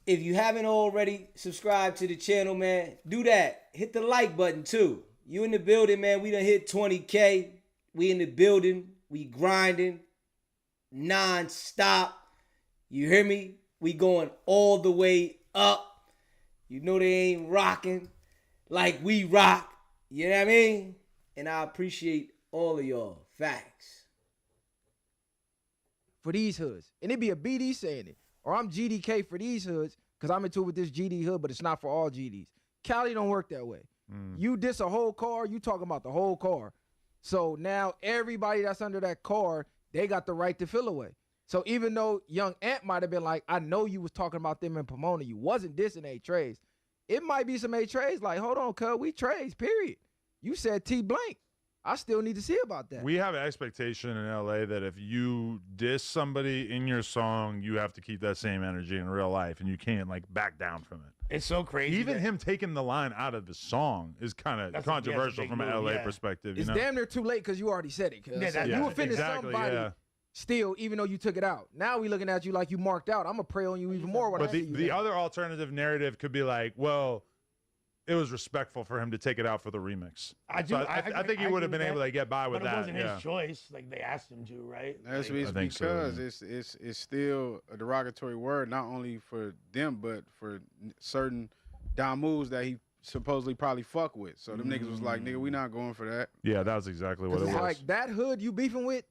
If you haven't already subscribed to the channel, man, do that. Hit the like button, too. You in the building, man. We done hit 20K. We in the building. We grinding non-stop. You hear me? We going all the way up. You know they ain't rocking like we rock. You know what I mean? And I appreciate all of y'all. Facts. For these hoods. And it be a BD saying it. Or I'm GDK for these hoods because I'm into it with this GD hood, but it's not for all GDs. Cali don't work that way. You diss a whole car, you talking about the whole car. So now everybody that's under that car, they got the right to feel away. So even though Young Ant might have been like, I know you was talking about them in Pomona, you wasn't dissing A-Trays. It might be some A-Trays like, hold on, cuz, we trays, period. You said T blank. I still need to see about that. We have an expectation in LA that if you diss somebody in your song, you have to keep that same energy in real life, and you can't like back down from it. It's so crazy. Even him taking the line out of the song is kind of controversial from an LA perspective. It's damn near too late because you already said it. You offended somebody still, even though you took it out. Now we looking at you like you marked out. I'm going to pray on you even more when I see you. The other alternative narrative could be like, well, it was respectful for him to take it out for the remix. I think he would have been able to get by with that. But it wasn't his choice. Like they asked him to, right? That's like, because it's still a derogatory word, not only for them, but for certain damus that he supposedly probably fuck with. So them niggas was like, nigga, we not going for that. Yeah, that was exactly what it was. Like that hood you beefing with,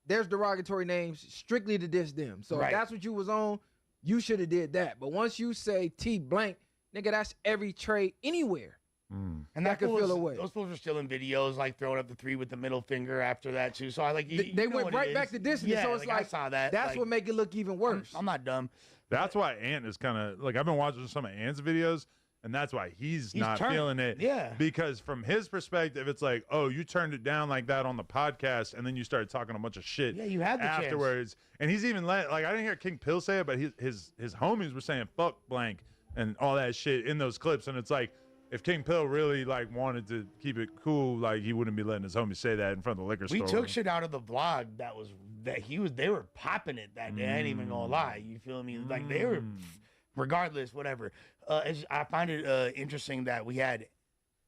there's derogatory names strictly to diss them. So if that's what you was on, you should have did that. But once you say T blank, nigga, that's every trade anywhere. And that could feel away. Those fools are still in videos, like throwing up the 3 with the middle finger after that too. So I like they went right back to dissing. Yeah, so it's like I saw that. That's like, what make it look even worse. I'm not dumb. That's why Ant is kind of like I've been watching some of Ant's videos, and that's why he's not feeling it. Yeah, because from his perspective, it's like, oh, you turned it down like that on the podcast, and then you started talking a bunch of shit. Yeah, you had the afterwards, and he's even like I didn't hear King Pill say it, but his homies were saying fuck blank and all that shit in those clips, and it's like, if King Pill really like wanted to keep it cool, like he wouldn't be letting his homies say that in front of the liquor store. We took shit out of the vlog they were popping it that day. I ain't even gonna lie. You feel me? Like they were, regardless, whatever. I find it interesting that we had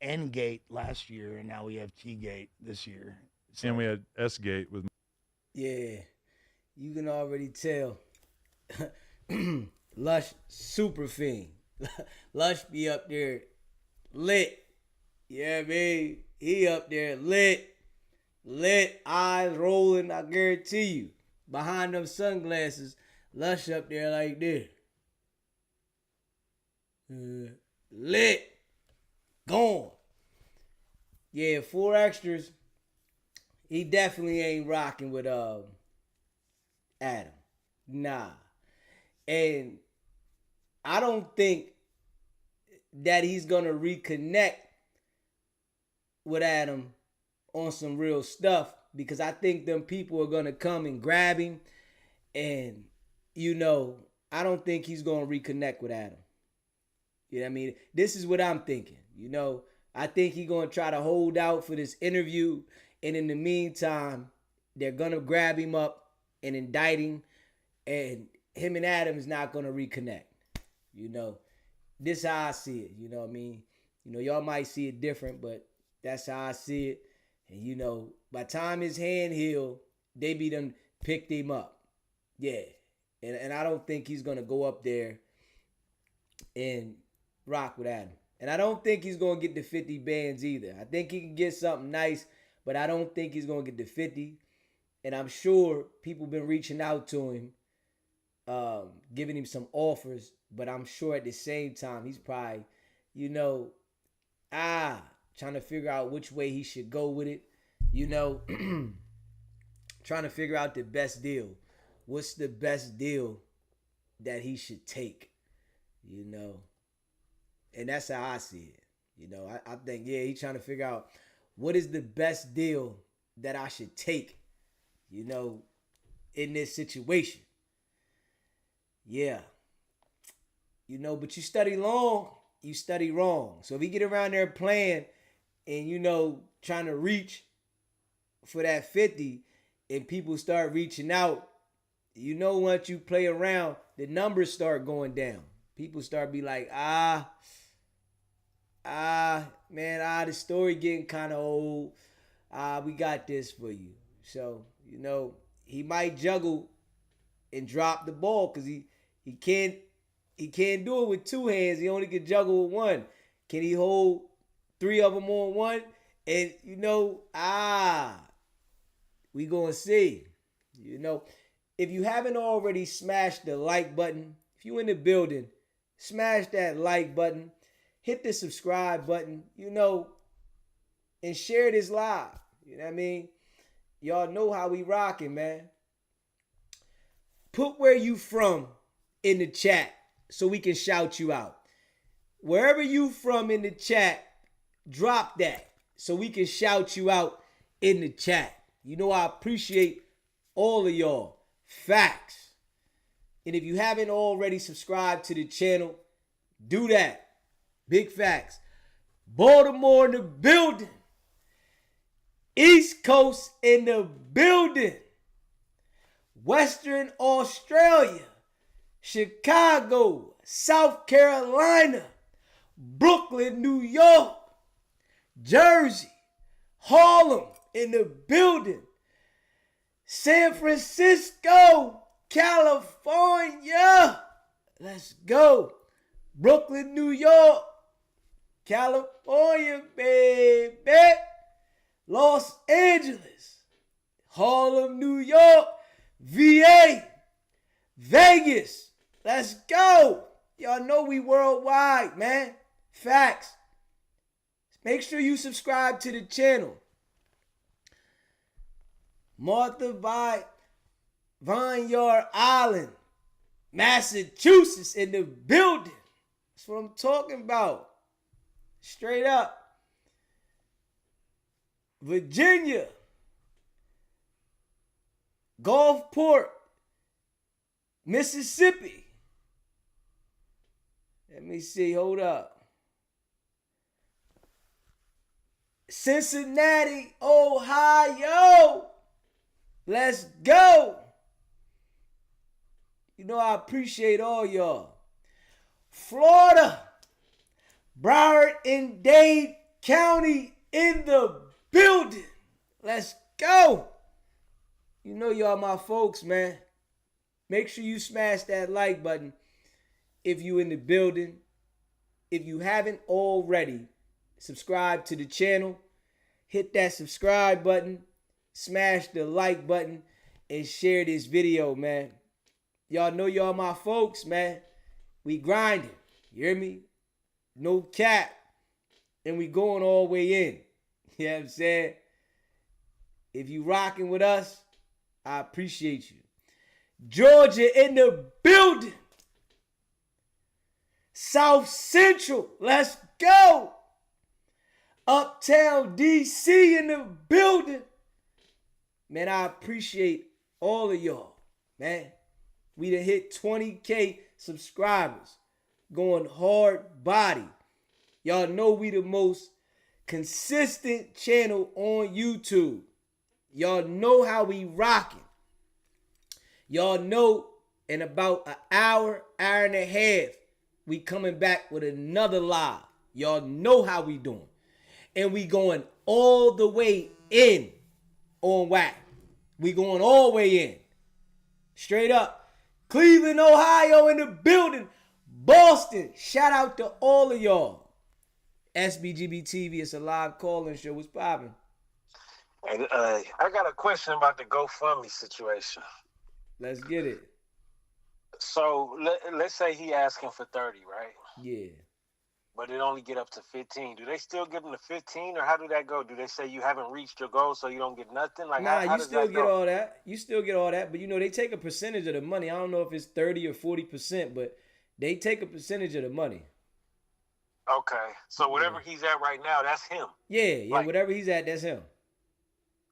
N Gate last year and now we have T Gate this year. So, and we had S Gate with. Yeah, you can already tell. Lush super fiend. Lush be up there lit. Yeah, man. He up there lit. Lit, eyes rolling, I guarantee you. Behind them sunglasses, Lush up there like this. Lit. Gone. Yeah, 4XTRAS. He definitely ain't rocking with Adam. Nah. And I don't think that he's gonna reconnect with Adam on some real stuff, because I think them people are gonna come and grab him, and I don't think he's gonna reconnect with Adam. You know what I mean? This is what I'm thinking. I think he's gonna try to hold out for this interview, and in the meantime, they're gonna grab him up and indict him, and him and Adam is not gonna reconnect. You know, this how I see it. You know what I mean? You know, y'all might see it different, but that's how I see it. And, you know, by the time his hand healed, they be done picked him up. Yeah. And I don't think he's going to go up there and rock with Adam. And I don't think he's going to get the 50 bands either. I think he can get something nice, but I don't think he's going to get the 50. And I'm sure people been reaching out to him, giving him some offers. But I'm sure at the same time, he's probably, you know, trying to figure out which way he should go with it. You know, trying to figure out the best deal. What's the best deal that he should take? You know, and that's how I see it. You know, I think, yeah, he's trying to figure out what is the best deal that I should take, you know, in this situation. Yeah. You know, but you study long, you study wrong. So if you get around there playing and, you know, trying to reach for that 50 and people start reaching out, you know, once you play around, the numbers start going down. People start be like, the story getting kind of old. We got this for you. So, you know, he might juggle and drop the ball because he can't do it with two hands. He only can juggle with one. Can he hold three of them on one? And, you know, we gonna see. You know, if you haven't already smashed the like button, if you in the building, smash that like button, hit the subscribe button, you know, and share this live. You know what I mean? Y'all know how we rocking, man. Put where you from in the chat so we can shout you out. Wherever you from in the chat, drop that so we can shout you out in the chat. You know I appreciate all of y'all. Facts. And if you haven't already subscribed to the channel, do that. Big facts. Baltimore in the building. East Coast in the building. Western Australia. Chicago. South Carolina. Brooklyn, New York. Jersey. Harlem in the building. San Francisco. California. Let's go. Brooklyn, New York. California, baby. Los Angeles. Harlem, New York. VA. Vegas. Let's go. Y'all know we worldwide, man. Facts. Make sure you subscribe to the channel. Martha Vineyard Island, Massachusetts in the building. That's what I'm talking about. Straight up. Virginia. Gulfport, Mississippi. Let me see. Hold up. Cincinnati, Ohio. Let's go. You know I appreciate all y'all. Florida, Broward and Dade County in the building. Let's go. You know y'all my folks, man. Make sure you smash that like button if you in the building. If you haven't already, subscribe to the channel. Hit that subscribe button. Smash the like button and share this video, man. Y'all know y'all my folks, man. We grinding. You hear me? No cap. And we going all the way in. You know what I'm saying? If you rocking with us, I appreciate you. Georgia in the building. South Central. Let's go. Uptown DC in the building. Man, I appreciate all of y'all, man. We done hit 20K subscribers. Going hard body. Y'all know we the most consistent channel on YouTube. Y'all know how we rocking. Y'all know in about an hour and a half, we coming back with another live. Y'all know how we doing. And we going all the way in on WAC. We going all the way in. Straight up. Cleveland, Ohio in the building. Boston. Shout out to all of y'all. SBGB TV, it's a live call-in show. What's popping? I got a question about the GoFundMe situation. Let's get it. So let's say he asking for 30, right? Yeah. But it only get up to 15. Do they still give him the 15, or how do that go? Do they say you haven't reached your goal, so you don't get nothing? Like, nah, how you does still that get go? all that. You still get all that, but they take a percentage of the money. I don't know if it's 30 or 40%, but they take a percentage of the money. Okay, so whatever he's at right now, that's him. Yeah, like, whatever he's at, that's him.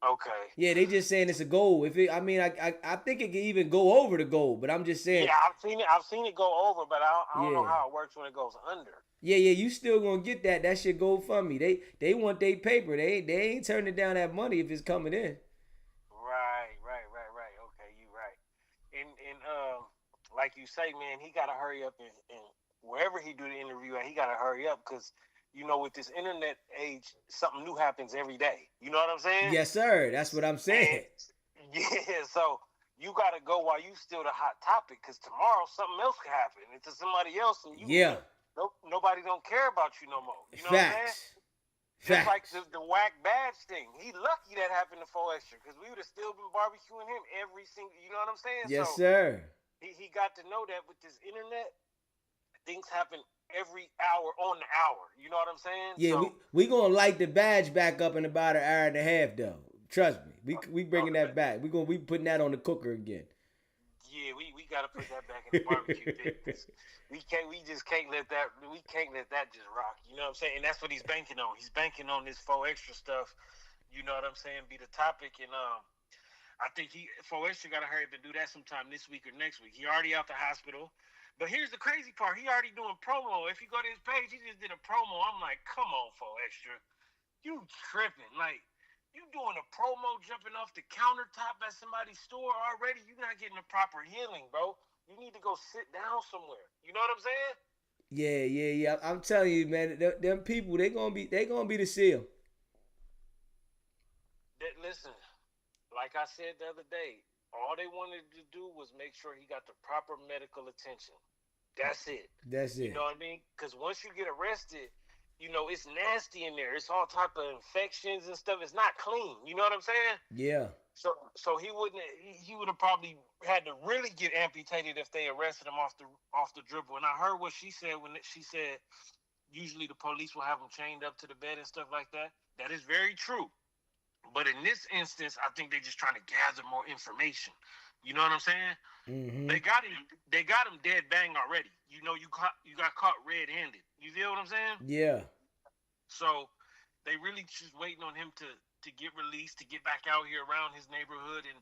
Okay. Yeah, they just saying it's a goal. I think it can even go over the goal, but I'm just saying. Yeah, I've seen it go over, but I don't know how it works when it goes under. Yeah, you still gonna get that. That shit GoFundMe. They want their paper. They ain't turning down that money if it's coming in. Right. Okay, you right. And like you say, man, he gotta hurry up and wherever he do the interview at, he gotta hurry up because with this internet age, something new happens every day. You know what I'm saying? Yes, sir. That's what I'm saying. And, so you gotta go while you still the hot topic because tomorrow something else could happen. It's to somebody else, and nobody don't care about you no more. You know what I'm saying? Just like the whack badge thing. He lucky that happened to 4XTRA because we would have still been barbecuing him every single. You know what I'm saying? Yes, sir. He got to know that with this internet, things happen every hour on the hour. You know what I'm saying? Yeah, so, we gonna light the badge back up in about an hour and a half though. Trust me. We bringing that back. We putting that on the cooker again. Yeah, we gotta put that back in the barbecue pit. We just can't let that just rock. You know what I'm saying? And that's what he's banking on. He's banking on this 4XTRA stuff. You know what I'm saying? Be the topic, and I think 4XTRA gotta hurry up and do that sometime this week or next week. He already out the hospital. But here's the crazy part. He already doing promo. If you go to his page, he just did a promo. I'm like, come on, 4XTRA. You tripping. Like, you doing a promo jumping off the countertop at somebody's store already. You're not getting the proper healing, bro. You need to go sit down somewhere. You know what I'm saying? Yeah. I'm telling you, man, them people, they gonna be the seal. Listen, like I said the other day, all they wanted to do was make sure he got the proper medical attention. That's it. You know what I mean? Because once you get arrested, it's nasty in there. It's all type of infections and stuff. It's not clean. You know what I'm saying? Yeah. So he would have probably had to really get amputated if they arrested him off the dribble. And I heard what she said when she said usually the police will have him chained up to the bed and stuff like that. That is very true. But in this instance, I think they're just trying to gather more information. You know what I'm saying? Mm-hmm. They got him dead bang already. You got caught red-handed. You feel what I'm saying? Yeah. So they really just waiting on him to get released, to get back out here around his neighborhood, and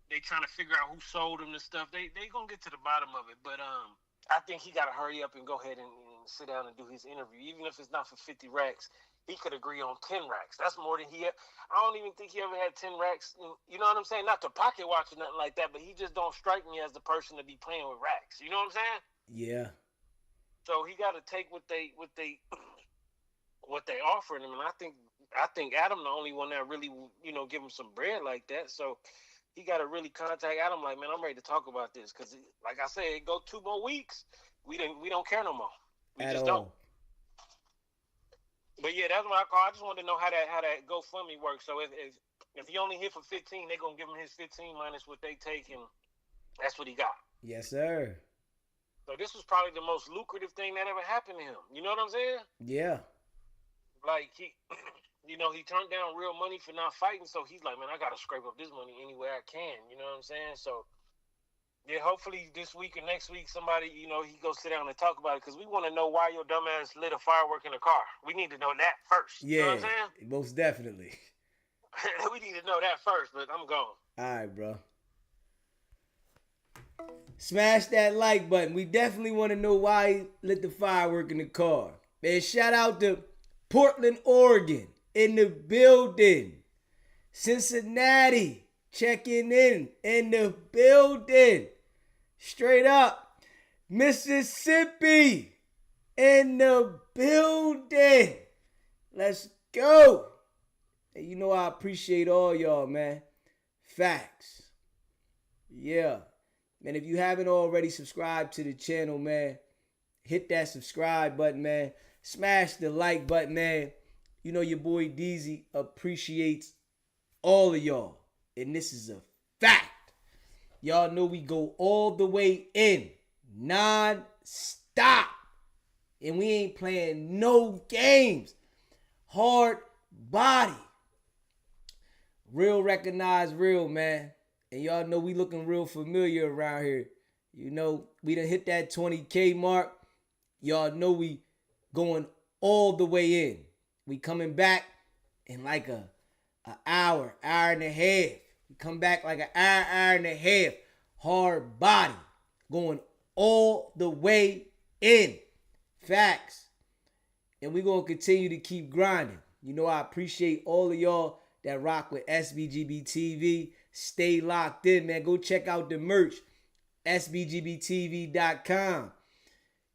they trying to figure out who sold him the stuff. They gonna get to the bottom of it. But I think he gotta hurry up and go ahead and sit down and do his interview, even if it's not for 50 racks. He could agree on 10 racks. That's more than I don't even think he ever had 10 racks. You know what I'm saying? Not to pocket watch or nothing like that, but he just don't strike me as the person to be playing with racks. You know what I'm saying? Yeah. So he got to take what they offering him, and I think Adam the only one that really give him some bread like that. So he got to really contact Adam. Like, man, I'm ready to talk about this because, like I said, it go 2 more weeks. We don't care no more. We At just all. don't. But yeah, that's what I call. I just wanted to know how that GoFundMe works. So if he only hit for 15, they're gonna give him his 15 minus what they take, and that's what he got. Yes, sir. So this was probably the most lucrative thing that ever happened to him. You know what I'm saying? Yeah. Like he turned down real money for not fighting, so he's like, man, I gotta scrape up this money any way I can. You know what I'm saying? So yeah, hopefully this week or next week, somebody, he go sit down and talk about it because we want to know why your dumb ass lit a firework in the car. We need to know that first. Yeah, you know what I'm saying? Most definitely. We need to know that first, but I'm gone. All right, bro. Smash that like button. We definitely want to know why he lit the firework in the car. Man, shout out to Portland, Oregon in the building. Cincinnati checking in the building. Straight up. Mississippi in the building. Let's go. And you know I appreciate all y'all, man. Facts. Yeah. Man, if you haven't already subscribed to the channel, man, hit that subscribe button, man. Smash the like button, man. You know your boy Deezy appreciates all of y'all. And this is a fact. Y'all know we go all the way in. Non-stop. And we ain't playing no games. Hard body. Real recognize real, man. And y'all know we looking real familiar around here. You know, we done hit that 20K mark. Y'all know we going all the way in. We coming back in like an hour and a half. We come back like an hour and a half. Hard body. Going all the way in. Facts. And we going to continue to keep grinding. You know, I appreciate all of y'all that rock with SBGB TV. Stay locked in, man. Go check out the merch. SBGBTV.com.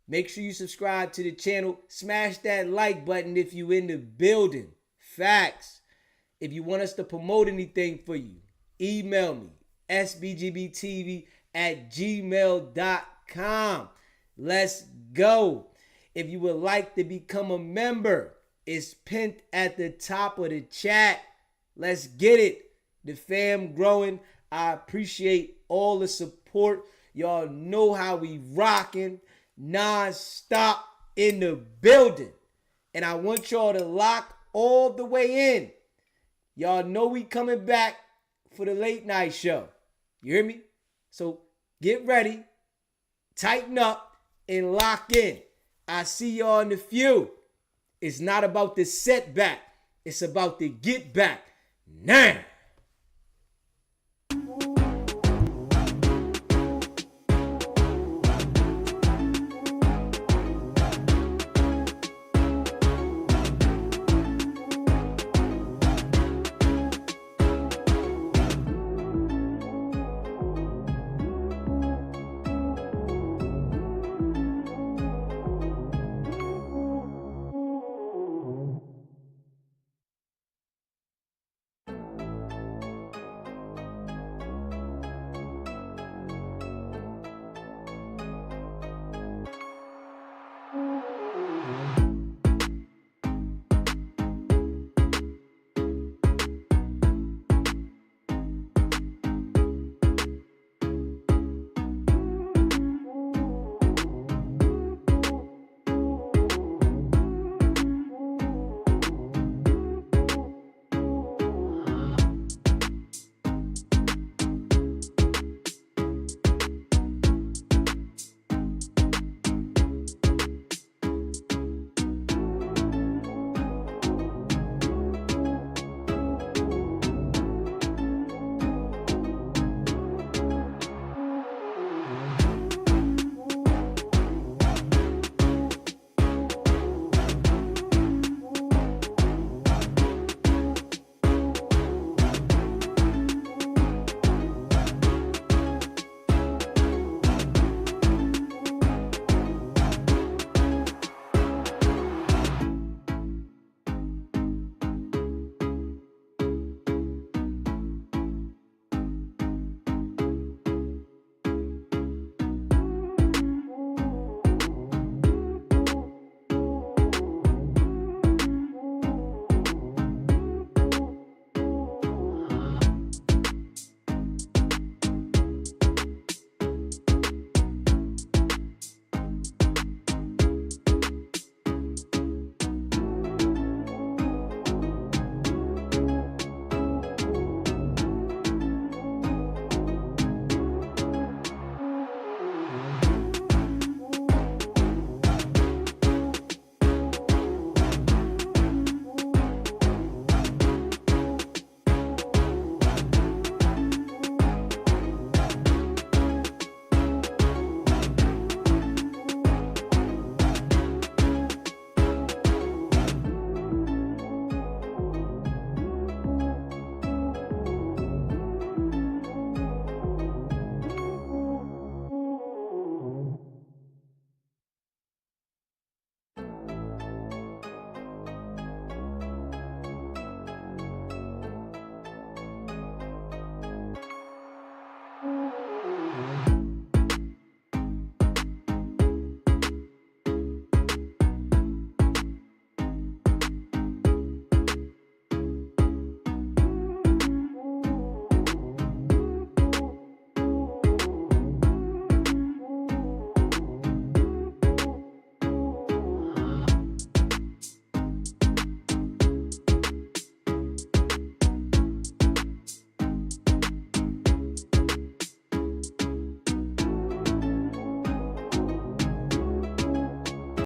Make sure you subscribe to the channel. Smash that like button if you in the building. Facts. If you want us to promote anything for you, email me. SBGBTV@gmail.com. Let's go. If you would like to become a member, it's pinned at the top of the chat. Let's get it. The fam growing. I appreciate all the support. Y'all know how we rocking. Non-stop in the building. And I want y'all to lock all the way in. Y'all know we coming back for the late night show. You hear me? So get ready, tighten up, and lock in. I see y'all in the few. It's not about the setback. It's about the get back. Now.